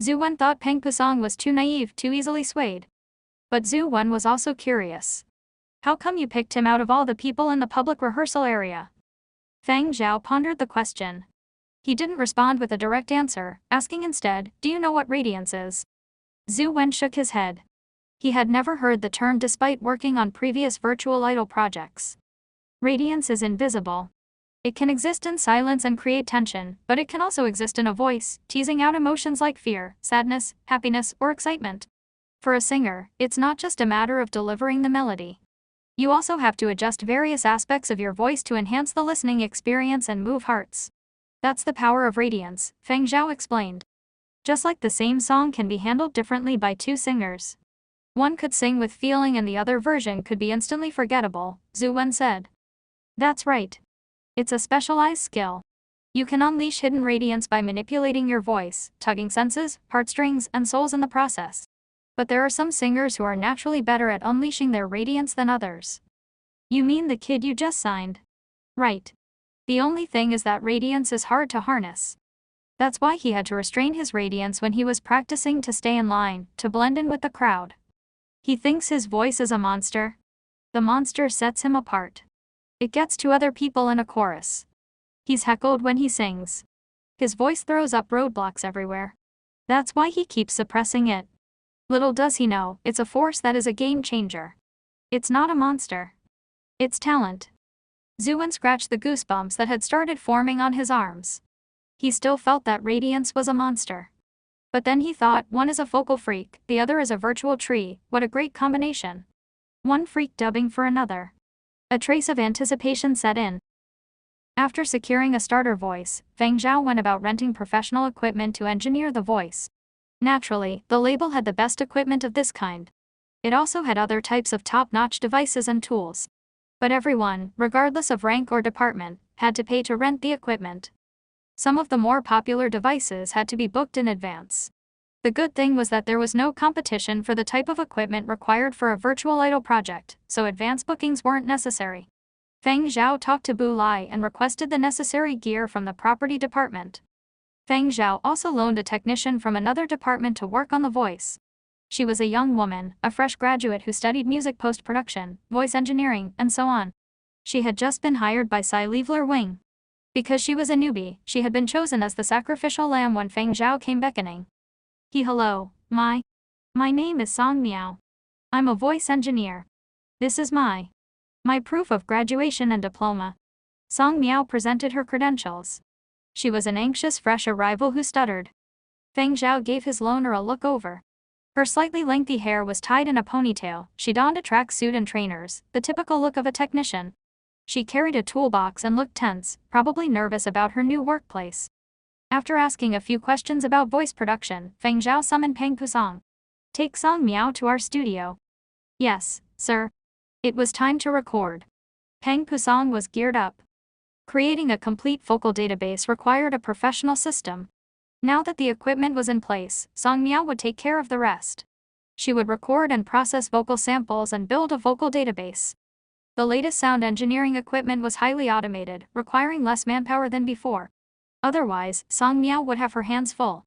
Zhu Wen thought Pang Pusong was too naive, too easily swayed. But Zhu Wen was also curious. How come you picked him out of all the people in the public rehearsal area? Feng Zhao pondered the question. He didn't respond with a direct answer, asking instead, do you know what radiance is? Zhu Wen shook his head. He had never heard the term despite working on previous virtual idol projects. Radiance is invisible. It can exist in silence and create tension, but it can also exist in a voice, teasing out emotions like fear, sadness, happiness, or excitement. For a singer, it's not just a matter of delivering the melody. You also have to adjust various aspects of your voice to enhance the listening experience and move hearts. That's the power of radiance, Feng Zhao explained. Just like the same song can be handled differently by two singers. One could sing with feeling and the other version could be instantly forgettable, Zhu Wen said. That's right. It's a specialized skill. You can unleash hidden radiance by manipulating your voice, tugging senses, heartstrings, and souls in the process. But there are some singers who are naturally better at unleashing their radiance than others. You mean the kid you just signed? Right. The only thing is that radiance is hard to harness. That's why he had to restrain his radiance when he was practicing to stay in line, to blend in with the crowd. He thinks his voice is a monster. The monster sets him apart. It gets to other people in a chorus. He's heckled when he sings. His voice throws up roadblocks everywhere. That's why he keeps suppressing it. Little does he know, it's a force that is a game changer. It's not a monster. It's talent. Zuan scratched the goosebumps that had started forming on his arms. He still felt that radiance was a monster. But then he thought, one is a focal freak, the other is a virtual tree, what a great combination. One freak dubbing for another. A trace of anticipation set in. After securing a starter voice, Feng Zhao went about renting professional equipment to engineer the voice. Naturally, the label had the best equipment of this kind. It also had other types of top-notch devices and tools. But everyone, regardless of rank or department, had to pay to rent the equipment. Some of the more popular devices had to be booked in advance. The good thing was that there was no competition for the type of equipment required for a virtual idol project, so advance bookings weren't necessary. Feng Zhao talked to Bu Lai and requested the necessary gear from the property department. Feng Zhao also loaned a technician from another department to work on the voice. She was a young woman, a fresh graduate who studied music post-production, voice engineering, and so on. She had just been hired by Cy Leveler Wing. Because she was a newbie, she had been chosen as the sacrificial lamb when Feng Zhao came beckoning. Hello, my name is Song Miao. I'm a voice engineer. This is my proof of graduation and diploma. Song Miao presented her credentials. She was an anxious fresh arrival who stuttered. Feng Zhao gave his loaner a look over. Her slightly lengthy hair was tied in a ponytail, she donned a tracksuit and trainers, the typical look of a technician. She carried a toolbox and looked tense, probably nervous about her new workplace. After asking a few questions about voice production, Feng Zhao summoned Peng Pusong. Take Song Miao to our studio. Yes, sir. It was time to record. Peng Pusong was geared up. Creating a complete vocal database required a professional system. Now that the equipment was in place, Song Miao would take care of the rest. She would record and process vocal samples and build a vocal database. The latest sound engineering equipment was highly automated, requiring less manpower than before. Otherwise, Song Miao would have her hands full.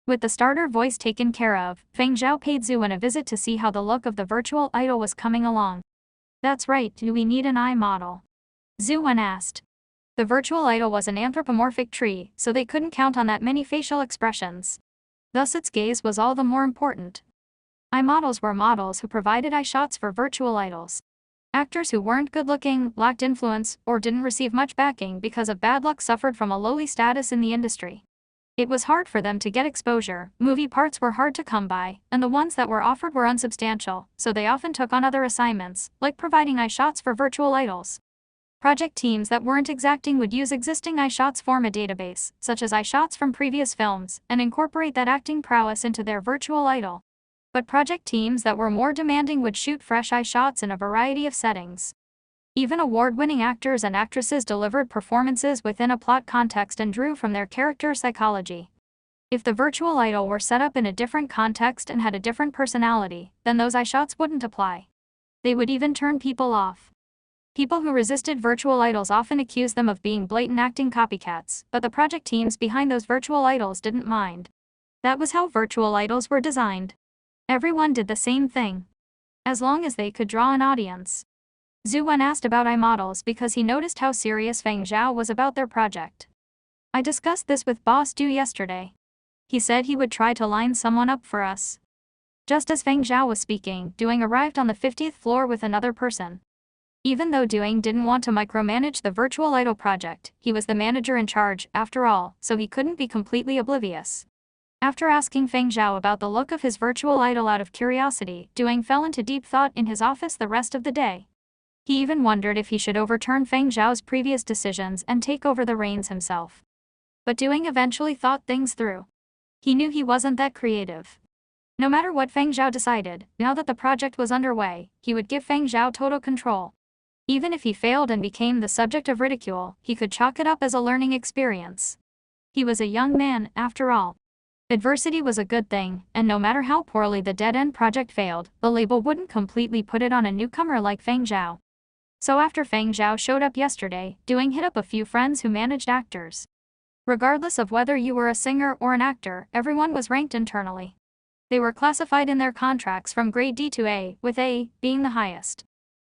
With the starter voice taken care of, Feng Zhao paid Zuan a visit to see how the look of the virtual idol was coming along. That's right, do we need an eye model? Zuan asked. The virtual idol was an anthropomorphic tree, so they couldn't count on that many facial expressions. Thus its gaze was all the more important. Eye models were models who provided eye shots for virtual idols. Actors who weren't good-looking, lacked influence, or didn't receive much backing because of bad luck suffered from a lowly status in the industry. It was hard for them to get exposure, movie parts were hard to come by, and the ones that were offered were unsubstantial, so they often took on other assignments, like providing eye shots for virtual idols. Project teams that weren't exacting would use existing eye shots, form a database, such as eye shots from previous films, and incorporate that acting prowess into their virtual idol. But project teams that were more demanding would shoot fresh eye shots in a variety of settings. Even award-winning actors and actresses delivered performances within a plot context and drew from their character psychology. If the virtual idol were set up in a different context and had a different personality, then those eye shots wouldn't apply. They would even turn people off. People who resisted virtual idols often accused them of being blatant acting copycats, but the project teams behind those virtual idols didn't mind. That was how virtual idols were designed. Everyone did the same thing. As long as they could draw an audience. Zuan asked about eye models because he noticed how serious Feng Zhao was about their project. I discussed this with Boss Du yesterday. He said he would try to line someone up for us. Just as Feng Zhao was speaking, Duing arrived on the 50th floor with another person. Even though Duing didn't want to micromanage the virtual idol project, he was the manager in charge, after all, so he couldn't be completely oblivious. After asking Feng Zhao about the look of his virtual idol out of curiosity, Duing fell into deep thought in his office the rest of the day. He even wondered if he should overturn Feng Zhao's previous decisions and take over the reins himself. But Duing eventually thought things through. He knew he wasn't that creative. No matter what Feng Zhao decided, now that the project was underway, he would give Feng Zhao total control. Even if he failed and became the subject of ridicule, he could chalk it up as a learning experience. He was a young man, after all. Adversity was a good thing, and no matter how poorly the dead-end project failed, the label wouldn't completely put it on a newcomer like Feng Zhao. So after Feng Zhao showed up yesterday, Duing hit up a few friends who managed actors. Regardless of whether you were a singer or an actor, everyone was ranked internally. They were classified in their contracts from grade D to A, with A being the highest.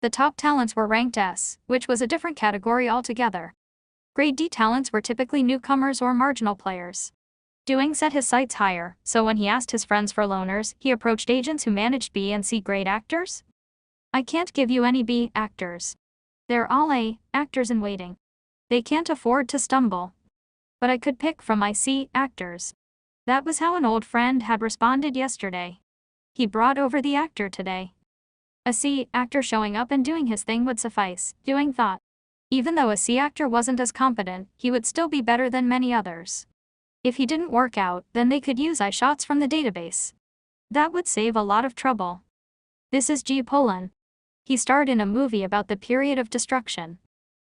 The top talents were ranked S, which was a different category altogether. Grade D talents were typically newcomers or marginal players. Doing set his sights higher, so when he asked his friends for loaners, he approached agents who managed B and C grade actors. I can't give you any B actors. They're all A actors in waiting. They can't afford to stumble. But I could pick from my C actors. That was how an old friend had responded yesterday. He brought over the actor today. A C actor showing up and doing his thing would suffice, Doing thought. Even though a C actor wasn't as competent, he would still be better than many others. If he didn't work out, then they could use eye shots from the database. That would save a lot of trouble. This is G. Polan. He starred in a movie about the period of destruction.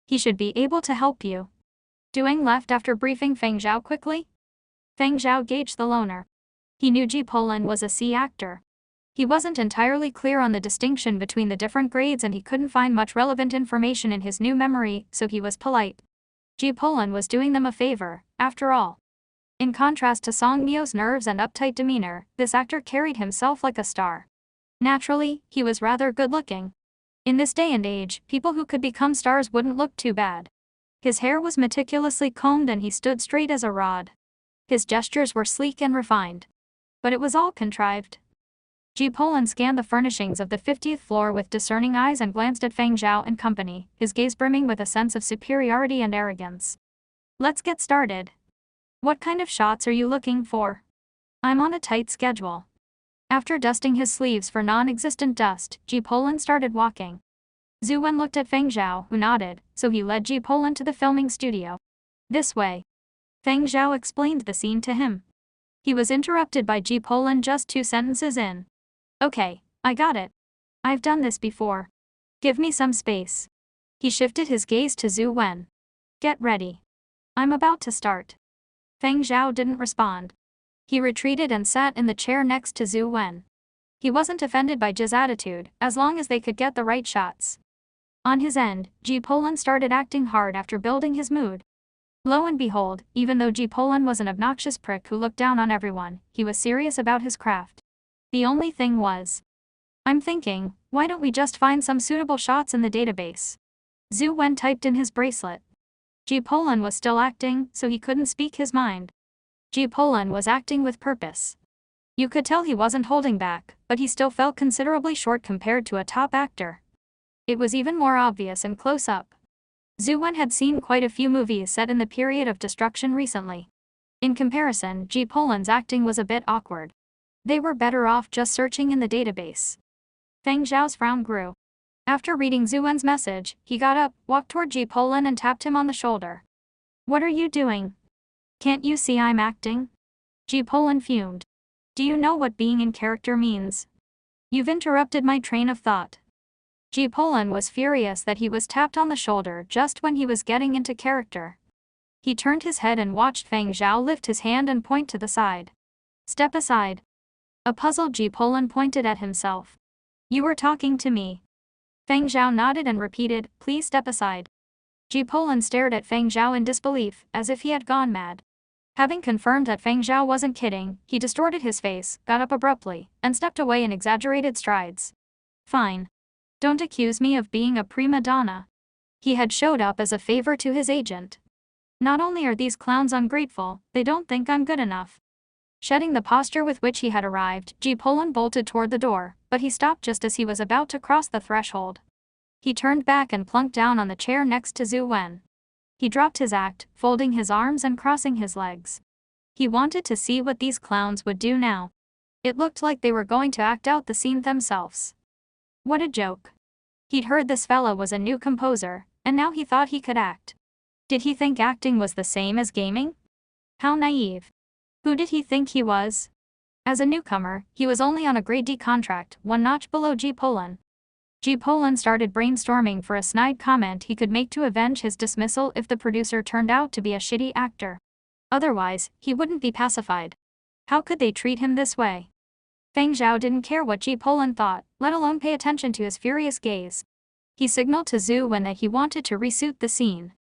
He should be able to help you. Doing left after briefing Feng Zhao quickly. Feng Zhao gauged the loner. He knew G. Polan was a C actor. He wasn't entirely clear on the distinction between the different grades and he couldn't find much relevant information in his new memory, so he was polite. G. Polan was doing them a favor, after all. In contrast to Song Mio's nerves and uptight demeanor, this actor carried himself like a star. Naturally, he was rather good-looking. In this day and age, people who could become stars wouldn't look too bad. His hair was meticulously combed and he stood straight as a rod. His gestures were sleek and refined. But it was all contrived. G. Polan scanned the furnishings of the 50th floor with discerning eyes and glanced at Feng Zhao and company, his gaze brimming with a sense of superiority and arrogance. Let's get started. What kind of shots are you looking for? I'm on a tight schedule. After dusting his sleeves for non-existent dust, G. Polan started walking. Zhu Wen looked at Feng Zhao, who nodded, so he led G. Polan to the filming studio. This way. Feng Zhao explained the scene to him. He was interrupted by G. Polan just 2 sentences in. Okay, I got it. I've done this before. Give me some space. He shifted his gaze to Zhu Wen. Get ready. I'm about to start. Feng Zhao didn't respond. He retreated and sat in the chair next to Zhu Wen. He wasn't offended by Ji's attitude, as long as they could get the right shots. On his end, G. Polan started acting hard after building his mood. Lo and behold, even though G. Polan was an obnoxious prick who looked down on everyone, he was serious about his craft. The only thing was, I'm thinking, why don't we just find some suitable shots in the database? Zhu Wen typed in his bracelet. G. Polan was still acting, so he couldn't speak his mind. G. Polan was acting with purpose. You could tell he wasn't holding back, but he still felt considerably short compared to a top actor. It was even more obvious in close-up. Zhu Wen had seen quite a few movies set in the period of destruction recently. In comparison, G. Polan's acting was a bit awkward. They were better off just searching in the database. Feng Zhao's frown grew. After reading Zhu Wen's message, he got up, walked toward G. Polan and tapped him on the shoulder. What are you doing? Can't you see I'm acting? G. Polan fumed. Do you know what being in character means? You've interrupted my train of thought. G. Polan was furious that he was tapped on the shoulder just when he was getting into character. He turned his head and watched Feng Zhao lift his hand and point to the side. Step aside. A puzzled G. Polan pointed at himself. You were talking to me. Feng Zhao nodded and repeated, please step aside. G. Polan stared at Feng Zhao in disbelief, as if he had gone mad. Having confirmed that Feng Zhao wasn't kidding, he distorted his face, got up abruptly, and stepped away in exaggerated strides. Fine. Don't accuse me of being a prima donna. He had showed up as a favor to his agent. Not only are these clowns ungrateful, they don't think I'm good enough. Shedding the posture with which he had arrived, G. Polan bolted toward the door, but he stopped just as he was about to cross the threshold. He turned back and plunked down on the chair next to Zhu Wen. He dropped his act, folding his arms and crossing his legs. He wanted to see what these clowns would do now. It looked like they were going to act out the scene themselves. What a joke. He'd heard this fella was a new composer, and now he thought he could act. Did he think acting was the same as gaming? How naive. Who did he think he was? As a newcomer, he was only on a grade D contract, 1 notch below G. Polan. G. Polan started brainstorming for a snide comment he could make to avenge his dismissal if the producer turned out to be a shitty actor. Otherwise, he wouldn't be pacified. How could they treat him this way? Feng Zhao didn't care what G. Polan thought, let alone pay attention to his furious gaze. He signaled to Zhu Wen that he wanted to reshoot the scene.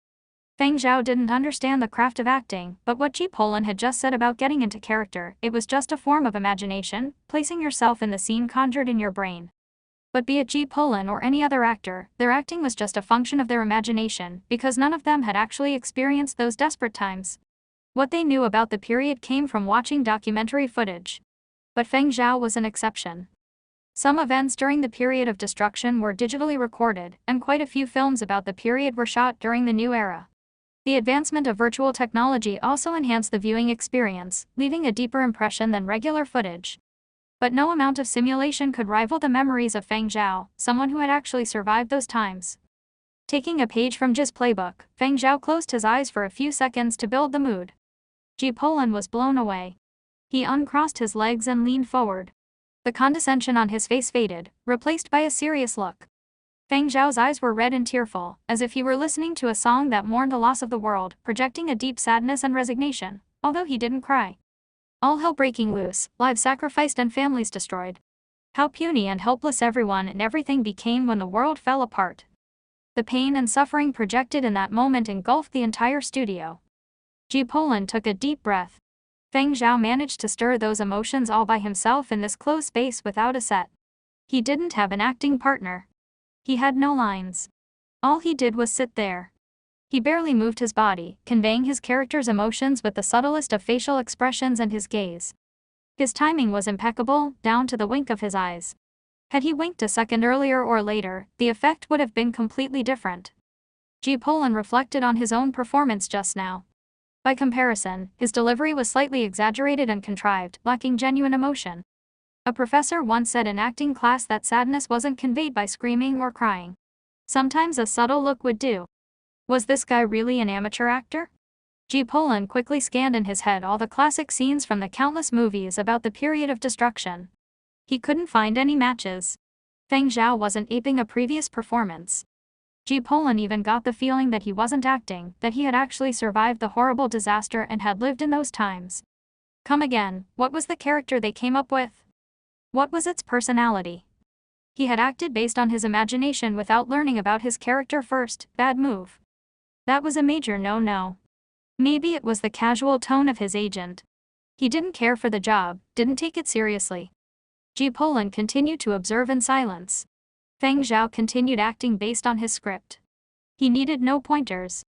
Feng Zhao didn't understand the craft of acting, but what G. Polan had just said about getting into character, it was just a form of imagination, placing yourself in the scene conjured in your brain. But be it G. Polan or any other actor, their acting was just a function of their imagination, because none of them had actually experienced those desperate times. What they knew about the period came from watching documentary footage. But Feng Zhao was an exception. Some events during the period of destruction were digitally recorded, and quite a few films about the period were shot during the new era. The advancement of virtual technology also enhanced the viewing experience, leaving a deeper impression than regular footage. But no amount of simulation could rival the memories of Feng Zhao, someone who had actually survived those times. Taking a page from Ji's playbook, Feng Zhao closed his eyes for a few seconds to build the mood. Ji Polan was blown away. He uncrossed his legs and leaned forward. The condescension on his face faded, replaced by a serious look. Feng Zhao's eyes were red and tearful, as if he were listening to a song that mourned the loss of the world, projecting a deep sadness and resignation, although he didn't cry. All hell breaking loose, lives sacrificed and families destroyed. How puny and helpless everyone and everything became when the world fell apart. The pain and suffering projected in that moment engulfed the entire studio. Ji Polan took a deep breath. Feng Zhao managed to stir those emotions all by himself in this closed space without a set. He didn't have an acting partner. He had no lines. All he did was sit there. He barely moved his body, conveying his character's emotions with the subtlest of facial expressions and his gaze. His timing was impeccable, down to the wink of his eyes. Had he winked a second earlier or later, the effect would have been completely different. Ji Polan reflected on his own performance just now. By comparison, his delivery was slightly exaggerated and contrived, lacking genuine emotion. A professor once said in acting class that sadness wasn't conveyed by screaming or crying. Sometimes a subtle look would do. Was this guy really an amateur actor? Ji Polan quickly scanned in his head all the classic scenes from the countless movies about the period of destruction. He couldn't find any matches. Feng Zhao wasn't aping a previous performance. Ji Polan even got the feeling that he wasn't acting, that he had actually survived the horrible disaster and had lived in those times. Come again, what was the character they came up with? What was its personality? He had acted based on his imagination without learning about his character first, bad move. That was a major no-no. Maybe it was the casual tone of his agent. He didn't care for the job, didn't take it seriously. Ji Polan continued to observe in silence. Feng Zhao continued acting based on his script. He needed no pointers.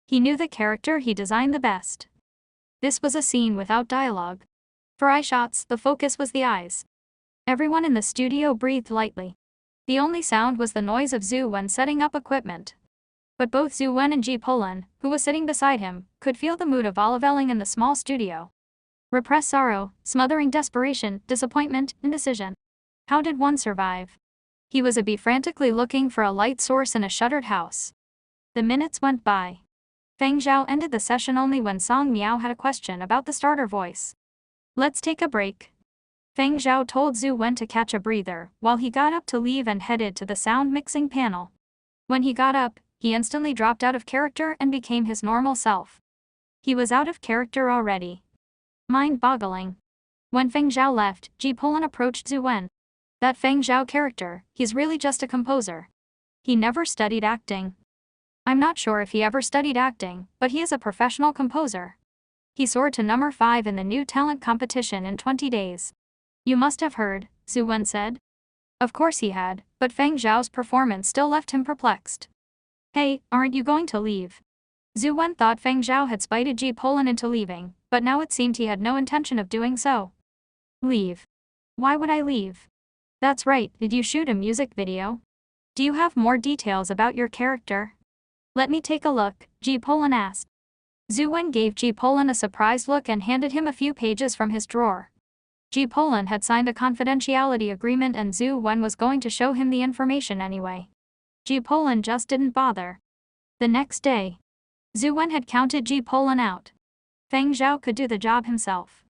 He knew the character he designed the best. This was a scene without dialogue. For eye shots, the focus was the eyes. Everyone in the studio breathed lightly. The only sound was the noise of Zhu Wen setting up equipment. But both Zhu Wen and Ji Polan, who was sitting beside him, could feel the mood of Olivelling in the small studio. Repressed sorrow, smothering desperation, disappointment, indecision. How did one survive? He was a bee frantically looking for a light source in a shuttered house. The minutes went by. Feng Zhao ended the session only when Song Miao had a question about the starter voice. Let's take a break. Feng Zhao told Zhu Wen to catch a breather, while he got up to leave and headed to the sound mixing panel. When he got up, he instantly dropped out of character and became his normal self. He was out of character already. Mind-boggling. When Feng Zhao left, Ji Polan approached Zhu Wen. That Feng Zhao character, he's really just a composer. He never studied acting. I'm not sure if he ever studied acting, but he is a professional composer. He soared to number 5 in the new talent competition in 20 days. You must have heard, Zhu Wen said. Of course he had, but Feng Zhao's performance still left him perplexed. Hey, aren't you going to leave? Zhu Wen thought Feng Zhao had spited Ji Polan into leaving, but now it seemed he had no intention of doing so. Leave? Why would I leave? That's right, did you shoot a music video? Do you have more details about your character? Let me take a look, Ji Polan asked. Zhu Wen gave Ji Polan a surprised look and handed him a few pages from his drawer. Ji Polan had signed a confidentiality agreement and Zhu Wen was going to show him the information anyway. Ji Polan just didn't bother. The next day, Zhu Wen had counted Ji Polan out. Feng Zhao could do the job himself.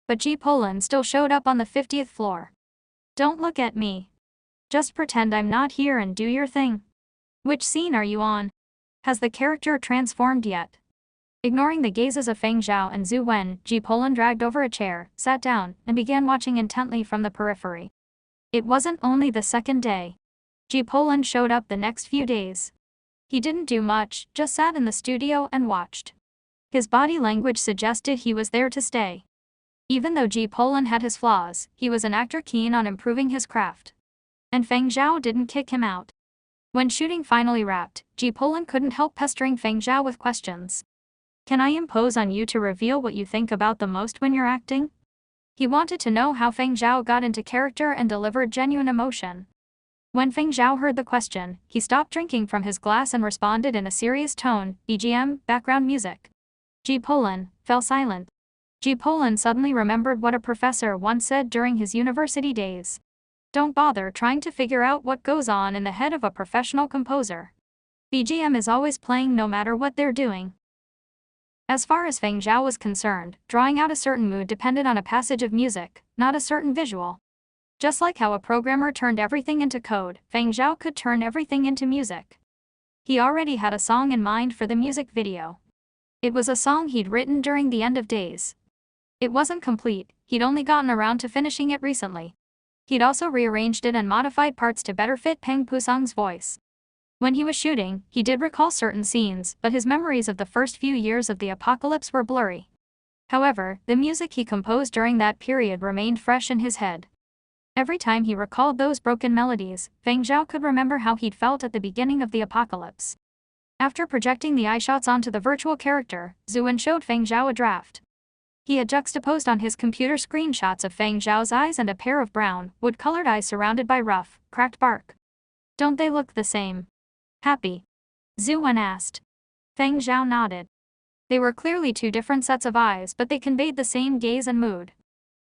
But Ji Polan still showed up on the 50th floor. Don't look at me. Just pretend I'm not here and do your thing. Which scene are you on? Has the character transformed yet? Ignoring the gazes of Feng Zhao and Zhu Wen, Ji Polan dragged over a chair, sat down, and began watching intently from the periphery. It wasn't only the second day. Ji Polan showed up the next few days. He didn't do much, just sat in the studio and watched. His body language suggested he was there to stay. Even though Ji Polan had his flaws, he was an actor keen on improving his craft. And Feng Zhao didn't kick him out. When shooting finally wrapped, Ji Polan couldn't help pestering Feng Zhao with questions. Can I impose on you to reveal what you think about the most when you're acting? He wanted to know how Feng Zhao got into character and delivered genuine emotion. When Feng Zhao heard the question, he stopped drinking from his glass and responded in a serious tone, BGM, background music. Ji Polan fell silent. Ji Polan suddenly remembered what a professor once said during his university days. Don't bother trying to figure out what goes on in the head of a professional composer. BGM is always playing no matter what they're doing. As far as Feng Zhao was concerned, drawing out a certain mood depended on a passage of music, not a certain visual. Just like how a programmer turned everything into code, Feng Zhao could turn everything into music. He already had a song in mind for the music video. It was a song he'd written during the end of days. It wasn't complete, he'd only gotten around to finishing it recently. He'd also rearranged it and modified parts to better fit Peng Pusang's voice. When he was shooting, he did recall certain scenes, but his memories of the first few years of the apocalypse were blurry. However, the music he composed during that period remained fresh in his head. Every time he recalled those broken melodies, Feng Zhao could remember how he'd felt at the beginning of the apocalypse. After projecting the eye shots onto the virtual character, Zuwen showed Feng Zhao a draft. He had juxtaposed on his computer screenshots of Feng Zhao's eyes and a pair of brown, wood-colored eyes surrounded by rough, cracked bark. Don't they look the same? Happy? Zuwen asked. Feng Zhao nodded. They were clearly two different sets of eyes, but they conveyed the same gaze and mood.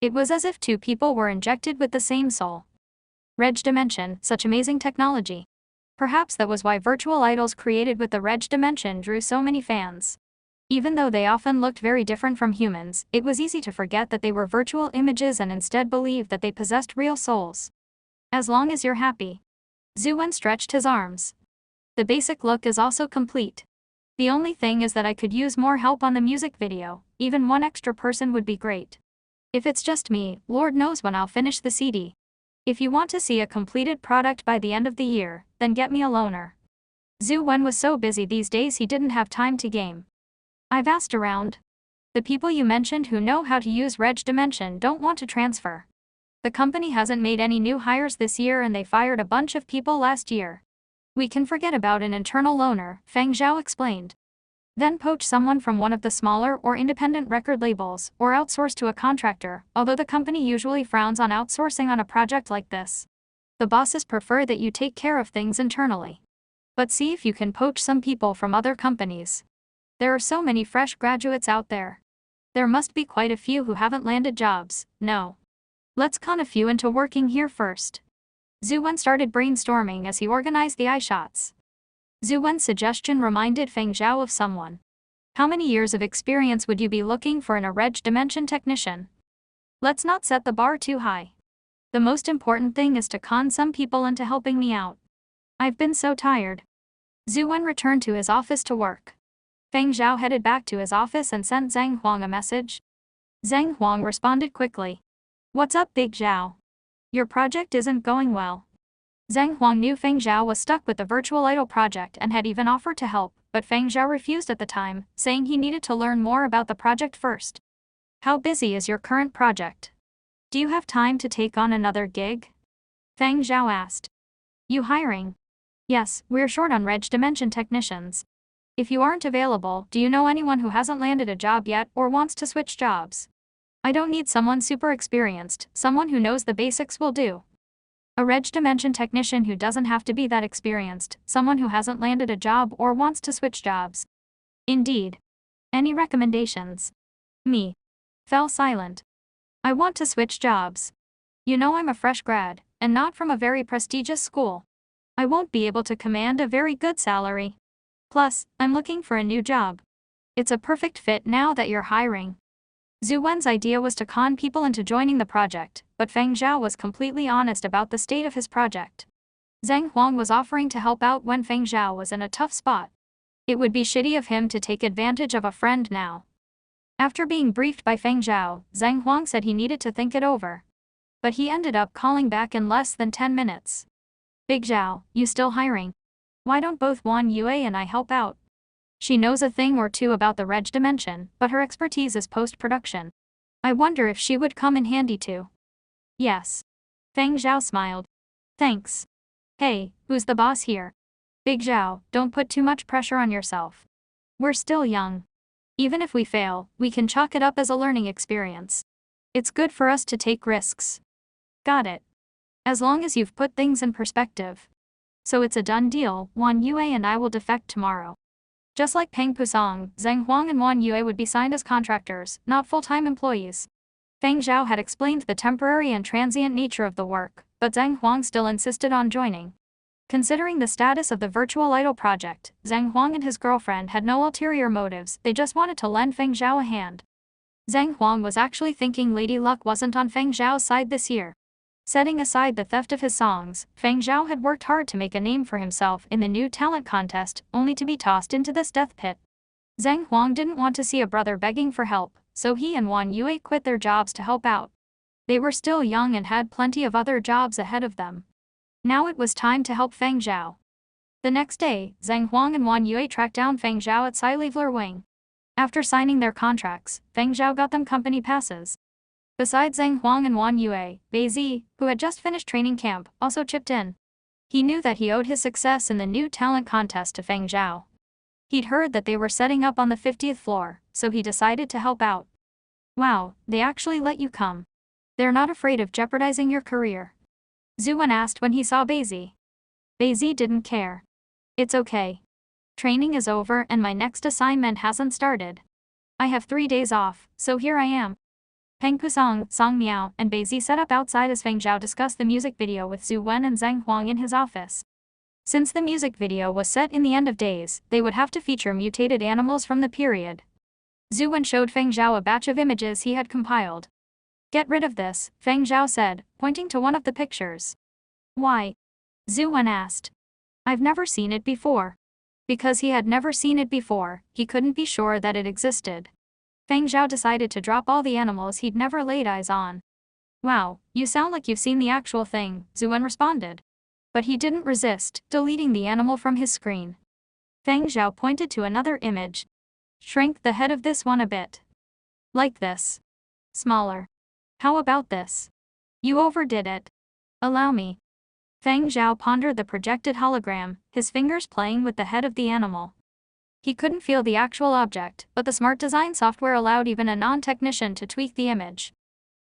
It was as if two people were injected with the same soul. Reg Dimension, such amazing technology. Perhaps that was why virtual idols created with the Reg Dimension drew so many fans. Even though they often looked very different from humans, it was easy to forget that they were virtual images and instead believe that they possessed real souls. As long as you're happy. Zuwen stretched his arms. The basic look is also complete. The only thing is that I could use more help on the music video, even one extra person would be great. If it's just me, Lord knows when I'll finish the CD. If you want to see a completed product by the end of the year, then get me a loaner. Zuwen was so busy these days he didn't have time to game. I've asked around. The people you mentioned who know how to use Reg Dimension don't want to transfer. The company hasn't made any new hires this year and they fired a bunch of people last year. We can forget about an internal loaner, Feng Zhao explained. Then poach someone from one of the smaller or independent record labels, or outsource to a contractor, although the company usually frowns on outsourcing on a project like this. The bosses prefer that you take care of things internally. But see if you can poach some people from other companies. There are so many fresh graduates out there. There must be quite a few who haven't landed jobs, no. Let's con a few into working here first. Zuwen started brainstorming as he organized the eye shots. Zuwen's suggestion reminded Feng Zhao of someone. How many years of experience would you be looking for in a Reg Dimension technician? Let's not set the bar too high. The most important thing is to con some people into helping me out. I've been so tired. Zuwen returned to his office to work. Feng Zhao headed back to his office and sent Zhang Huang a message. Zhang Huang responded quickly. What's up, Big Zhao? Your project isn't going well. Zhang Huang knew Feng Zhao was stuck with the virtual idol project and had even offered to help, but Feng Zhao refused at the time, saying he needed to learn more about the project first. How busy is your current project? Do you have time to take on another gig? Feng Zhao asked. You hiring? Yes, we're short on Reg Dimension technicians. If you aren't available, do you know anyone who hasn't landed a job yet or wants to switch jobs? I don't need someone super experienced, someone who knows the basics will do. A Reg Dimension technician who doesn't have to be that experienced, someone who hasn't landed a job or wants to switch jobs. Indeed. Any recommendations? Me. Fell silent. I want to switch jobs. You know I'm a fresh grad, and not from a very prestigious school. I won't be able to command a very good salary. Plus, I'm looking for a new job. It's a perfect fit now that you're hiring. Zuwen's idea was to con people into joining the project, but Feng Zhao was completely honest about the state of his project. Zhang Huang was offering to help out when Feng Zhao was in a tough spot. It would be shitty of him to take advantage of a friend now. After being briefed by Feng Zhao, Zhang Huang said he needed to think it over. But he ended up calling back in less than 10 minutes. Big Zhao, you still hiring? Why don't both Wan Yue and I help out? She knows a thing or two about the Reg Dimension, but her expertise is post-production. I wonder if she would come in handy too. Yes. Feng Zhao smiled. Thanks. Hey, who's the boss here? Big Zhao, don't put too much pressure on yourself. We're still young. Even if we fail, we can chalk it up as a learning experience. It's good for us to take risks. Got it. As long as you've put things in perspective. So it's a done deal, Wan Yue and I will defect tomorrow. Just like Peng Pusong, Zheng Huang and Wan Yue would be signed as contractors, not full-time employees. Feng Zhao had explained the temporary and transient nature of the work, but Zheng Huang still insisted on joining. Considering the status of the virtual idol project, Zheng Huang and his girlfriend had no ulterior motives, they just wanted to lend Feng Zhao a hand. Zheng Huang was actually thinking Lady Luck wasn't on Feng Zhao's side this year. Setting aside the theft of his songs, Feng Zhao had worked hard to make a name for himself in the new talent contest, only to be tossed into this death pit. Zheng Huang didn't want to see a brother begging for help, so he and Wan Yue quit their jobs to help out. They were still young and had plenty of other jobs ahead of them. Now it was time to help Feng Zhao. The next day, Zheng Huang and Wan Yue tracked down Feng Zhao at Sci-Fi Wing. After signing their contracts, Feng Zhao got them company passes. Besides Zheng Huang and Wan Yue, Bei Zi, who had just finished training camp, also chipped in. He knew that he owed his success in the new talent contest to Feng Zhao. He'd heard that they were setting up on the 50th floor, so he decided to help out. Wow, they actually let you come. They're not afraid of jeopardizing your career. Zhu Wen asked when he saw Bei Zi. Bei Zi didn't care. It's okay. Training is over and my next assignment hasn't started. I have 3 days off, so here I am. Peng Pusong, Song Miao, and Bei Zi set up outside as Feng Zhao discussed the music video with Zhu Wen and Zheng Huang in his office. Since the music video was set in the end of days, they would have to feature mutated animals from the period. Zhu Wen showed Feng Zhao a batch of images he had compiled. Get rid of this, Feng Zhao said, pointing to one of the pictures. Why? Zhu Wen asked. I've never seen it before. Because he had never seen it before, he couldn't be sure that it existed. Feng Zhao decided to drop all the animals he'd never laid eyes on. Wow, you sound like you've seen the actual thing, Zhu Wen responded. But he didn't resist, deleting the animal from his screen. Feng Zhao pointed to another image. Shrink the head of this one a bit. Like this. Smaller. How about this? You overdid it. Allow me. Feng Zhao pondered the projected hologram, his fingers playing with the head of the animal. He couldn't feel the actual object, but the smart design software allowed even a non-technician to tweak the image.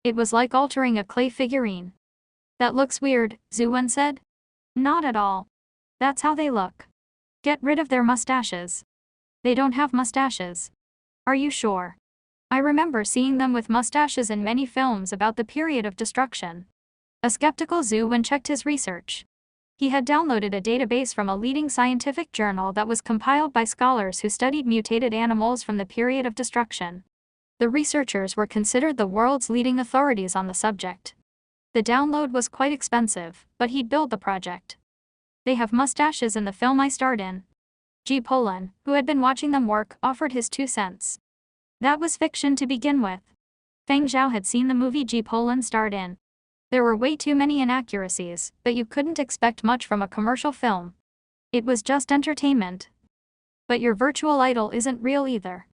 It was like altering a clay figurine. That looks weird, Zhu Wen said. Not at all. That's how they look. Get rid of their mustaches. They don't have mustaches. Are you sure? I remember seeing them with mustaches in many films about the period of destruction. A skeptical Zhu Wen checked his research. He had downloaded a database from a leading scientific journal that was compiled by scholars who studied mutated animals from the period of destruction. The researchers were considered the world's leading authorities on the subject. The download was quite expensive, but he'd build the project. They have mustaches in the film I starred in. Ji Polan, who had been watching them work, offered his 2 cents. That was fiction to begin with. Feng Zhao had seen the movie Ji Polan starred in. There were way too many inaccuracies, but you couldn't expect much from a commercial film. It was just entertainment. But your virtual idol isn't real either.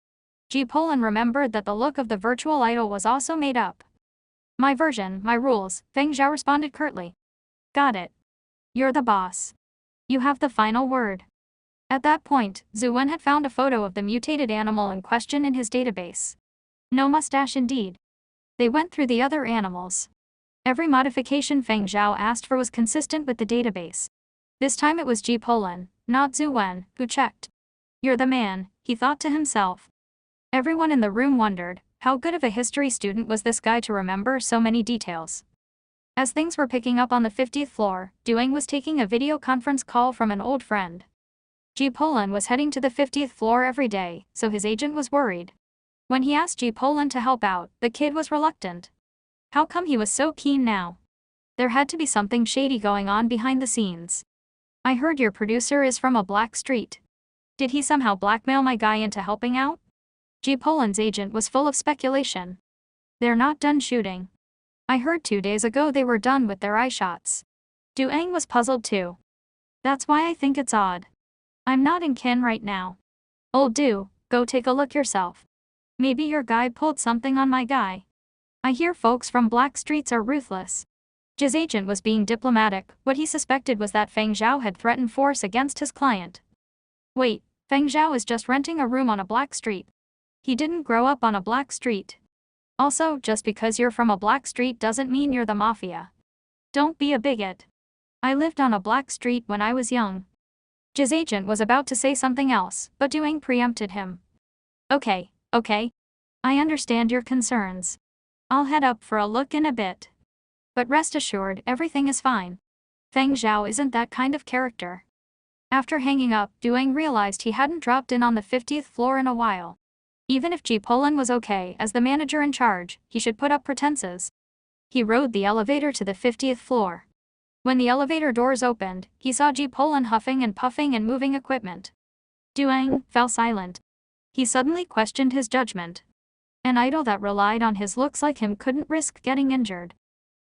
Ji Polan remembered that the look of the virtual idol was also made up. My version, my rules, Feng Zhao responded curtly. Got it. You're the boss. You have the final word. At that point, Zhu Wen had found a photo of the mutated animal in question in his database. No mustache indeed. They went through the other animals. Every modification Feng Zhao asked for was consistent with the database. This time it was Ji Polan, not Zhu Wen, who checked. You're the man, he thought to himself. Everyone in the room wondered, how good of a history student was this guy to remember so many details? As things were picking up on the 50th floor, Duang was taking a video conference call from an old friend. Ji Polan was heading to the 50th floor every day, so his agent was worried. When he asked Ji Polan to help out, the kid was reluctant. How come he was so keen now? There had to be something shady going on behind the scenes. I heard your producer is from a black street. Did he somehow blackmail my guy into helping out? Ji Polan's agent was full of speculation. They're not done shooting. I heard 2 days ago they were done with their eye shots. Duang was puzzled too. That's why I think it's odd. I'm not in kin right now. Old Du, go take a look yourself. Maybe your guy pulled something on my guy. I hear folks from black streets are ruthless. Ji's agent was being diplomatic. What he suspected was that Feng Zhao had threatened force against his client. Wait, Feng Zhao is just renting a room on a black street. He didn't grow up on a black street. Also, just because you're from a black street doesn't mean you're the mafia. Don't be a bigot. I lived on a black street when I was young. J's agent was about to say something else, but Doing preempted him. Okay. I understand your concerns. I'll head up for a look in a bit. But rest assured, everything is fine. Feng Zhao isn't that kind of character. After hanging up, Doing realized he hadn't dropped in on the 50th floor in a while. Even if Ji Polan was okay as the manager in charge, he should put up pretenses. He rode the elevator to the 50th floor. When the elevator doors opened, he saw Ji Polan huffing and puffing and moving equipment. Doing fell silent. He suddenly questioned his judgment. An idol that relied on his looks like him couldn't risk getting injured.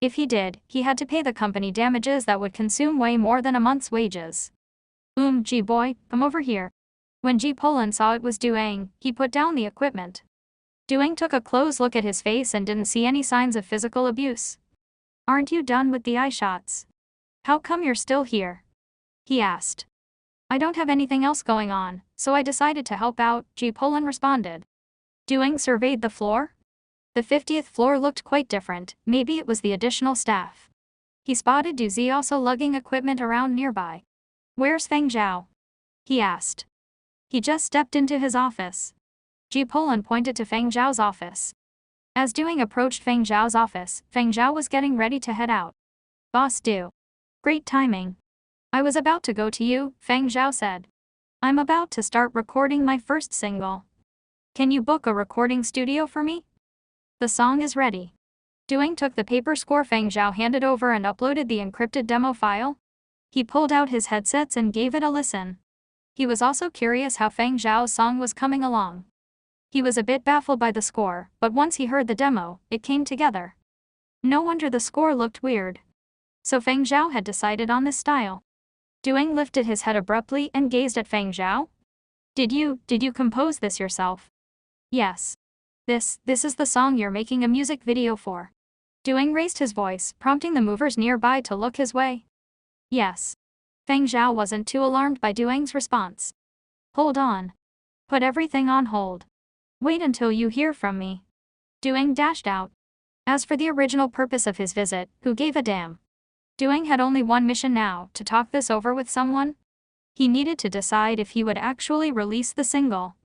If he did, he had to pay the company damages that would consume way more than a month's wages. Ji boy, come over here. When Ji Polan saw it was Doing, he put down the equipment. Doing took a close look at his face and didn't see any signs of physical abuse. Aren't you done with the eye shots? How come you're still here? He asked. I don't have anything else going on, so I decided to help out, Ji Polan responded. Doing surveyed the floor. The 50th floor looked quite different, maybe it was the additional staff. He spotted Du Zi also lugging equipment around nearby. Where's Feng Zhao? He asked. He just stepped into his office. Ji Polan pointed to Feng Zhao's office. As Doing approached Feng Zhao's office, Feng Zhao was getting ready to head out. Boss Du. Great timing. I was about to go to you, Feng Zhao said. I'm about to start recording my first single. Can you book a recording studio for me? The song is ready. Doing took the paper score Feng Zhao handed over and uploaded the encrypted demo file. He pulled out his headsets and gave it a listen. He was also curious how Feng Zhao's song was coming along. He was a bit baffled by the score, but once he heard the demo, it came together. No wonder the score looked weird. So Feng Zhao had decided on this style. Doing lifted his head abruptly and gazed at Feng Zhao. Did you compose this yourself? Yes. This is the song you're making a music video for. Doing raised his voice, prompting the movers nearby to look his way. Yes. Feng Zhao wasn't too alarmed by Doing's response. Hold on. Put everything on hold. Wait until you hear from me. Doing dashed out. As for the original purpose of his visit, who gave a damn? Doing had only one mission now, to talk this over with someone. He needed to decide if he would actually release the single.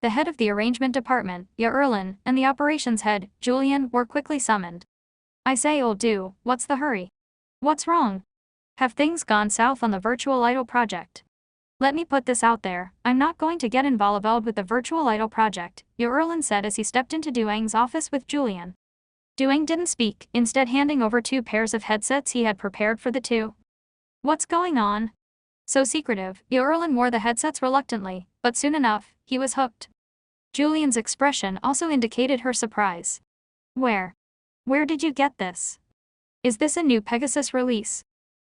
The head of the arrangement department, Ya Erlin, and the operations head, Julian, were quickly summoned. I say old Du, what's the hurry? What's wrong? Have things gone south on the virtual idol project? Let me put this out there, I'm not going to get involved with the virtual idol project, Ya Erlin said as he stepped into Doing's office with Julian. Doing didn't speak, instead handing over 2 pairs of headsets he had prepared for the two. What's going on? So secretive, Ya Erlin wore the headsets reluctantly, but soon enough, he was hooked. Julian's expression also indicated her surprise. Where did you get this? Is this a new Pegasus release?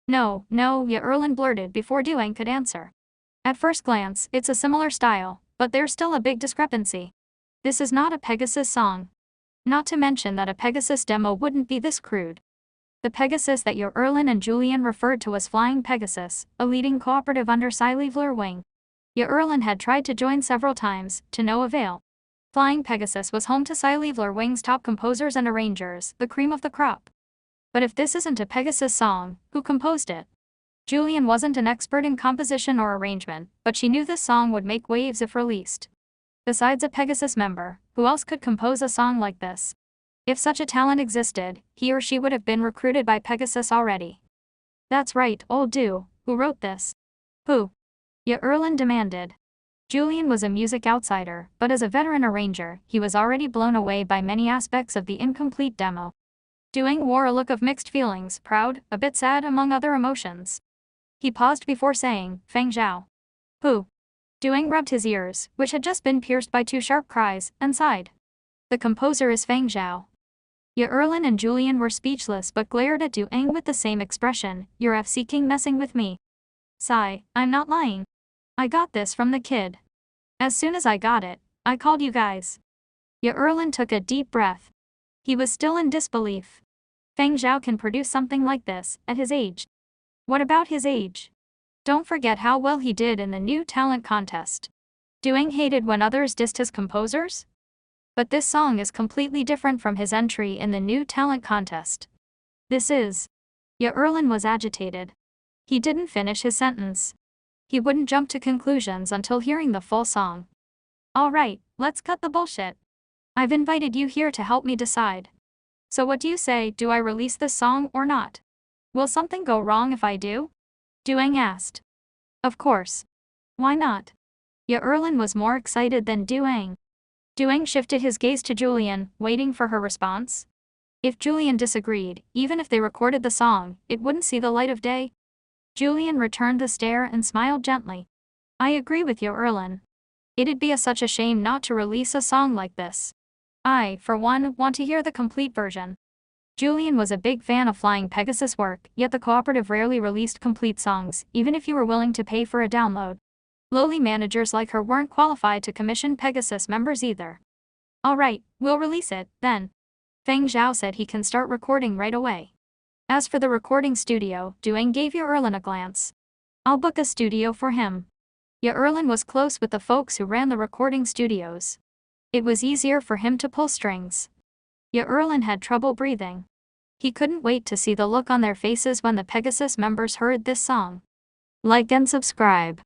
No, Ya Erlin blurted before Doing could answer. At first glance, it's a similar style, but there's still a big discrepancy. This is not a Pegasus song. Not to mention that a Pegasus demo wouldn't be this crude. The Pegasus that Ya Erlin and Julian referred to as Flying Pegasus, a leading cooperative under sci-fi wing. Ya Erlin had tried to join several times, to no avail. Flying Pegasus was home to sci-fi wing's top composers and arrangers, the cream of the crop. But if this isn't a Pegasus song, who composed it? Julian wasn't an expert in composition or arrangement, but she knew this song would make waves if released. Besides a Pegasus member, who else could compose a song like this? If such a talent existed, he or she would have been recruited by Pegasus already. That's right, old Du, who wrote this? Who? Ya Erlin demanded. Julian was a music outsider, but as a veteran arranger, he was already blown away by many aspects of the incomplete demo. Doing wore a look of mixed feelings, proud, a bit sad among other emotions. He paused before saying, Feng Zhao. Who? Doing rubbed his ears, which had just been pierced by 2 sharp cries, and sighed. The composer is Feng Zhao. Ya Erlin and Julian were speechless but glared at Doing with the same expression, you're f-seeking messing with me. Sigh, I'm not lying. I got this from the kid. As soon as I got it, I called you guys. Ya Erlin took a deep breath. He was still in disbelief. Feng Zhao can produce something like this, at his age. What about his age? Don't forget how well he did in the new talent contest. Doing hated when others dissed his composers? But this song is completely different from his entry in the new talent contest. This is. Yeah, Erlin was agitated. He didn't finish his sentence. He wouldn't jump to conclusions until hearing the full song. Alright, let's cut the bullshit. I've invited you here to help me decide. So what do you say, do I release this song or not? Will something go wrong if I do? Duang asked. Of course. Why not? Yeah, Erlin was more excited than Duang. Duang shifted his gaze to Julian, waiting for her response. If Julian disagreed, even if they recorded the song, it wouldn't see the light of day. Julian returned the stare and smiled gently. I agree with you, Erlin. It'd be such a shame not to release a song like this. I, for one, want to hear the complete version. Julian was a big fan of Flying Pegasus work, yet the cooperative rarely released complete songs, even if you were willing to pay for a download. Lowly managers like her weren't qualified to commission Pegasus members either. Alright, we'll release it, then. Feng Zhao said he can start recording right away. As for the recording studio, Duang gave Ye Erlin a glance. I'll book a studio for him. Ye Erlin was close with the folks who ran the recording studios. It was easier for him to pull strings. Ye Erlin had trouble breathing. He couldn't wait to see the look on their faces when the Pegasus members heard this song. Like and subscribe.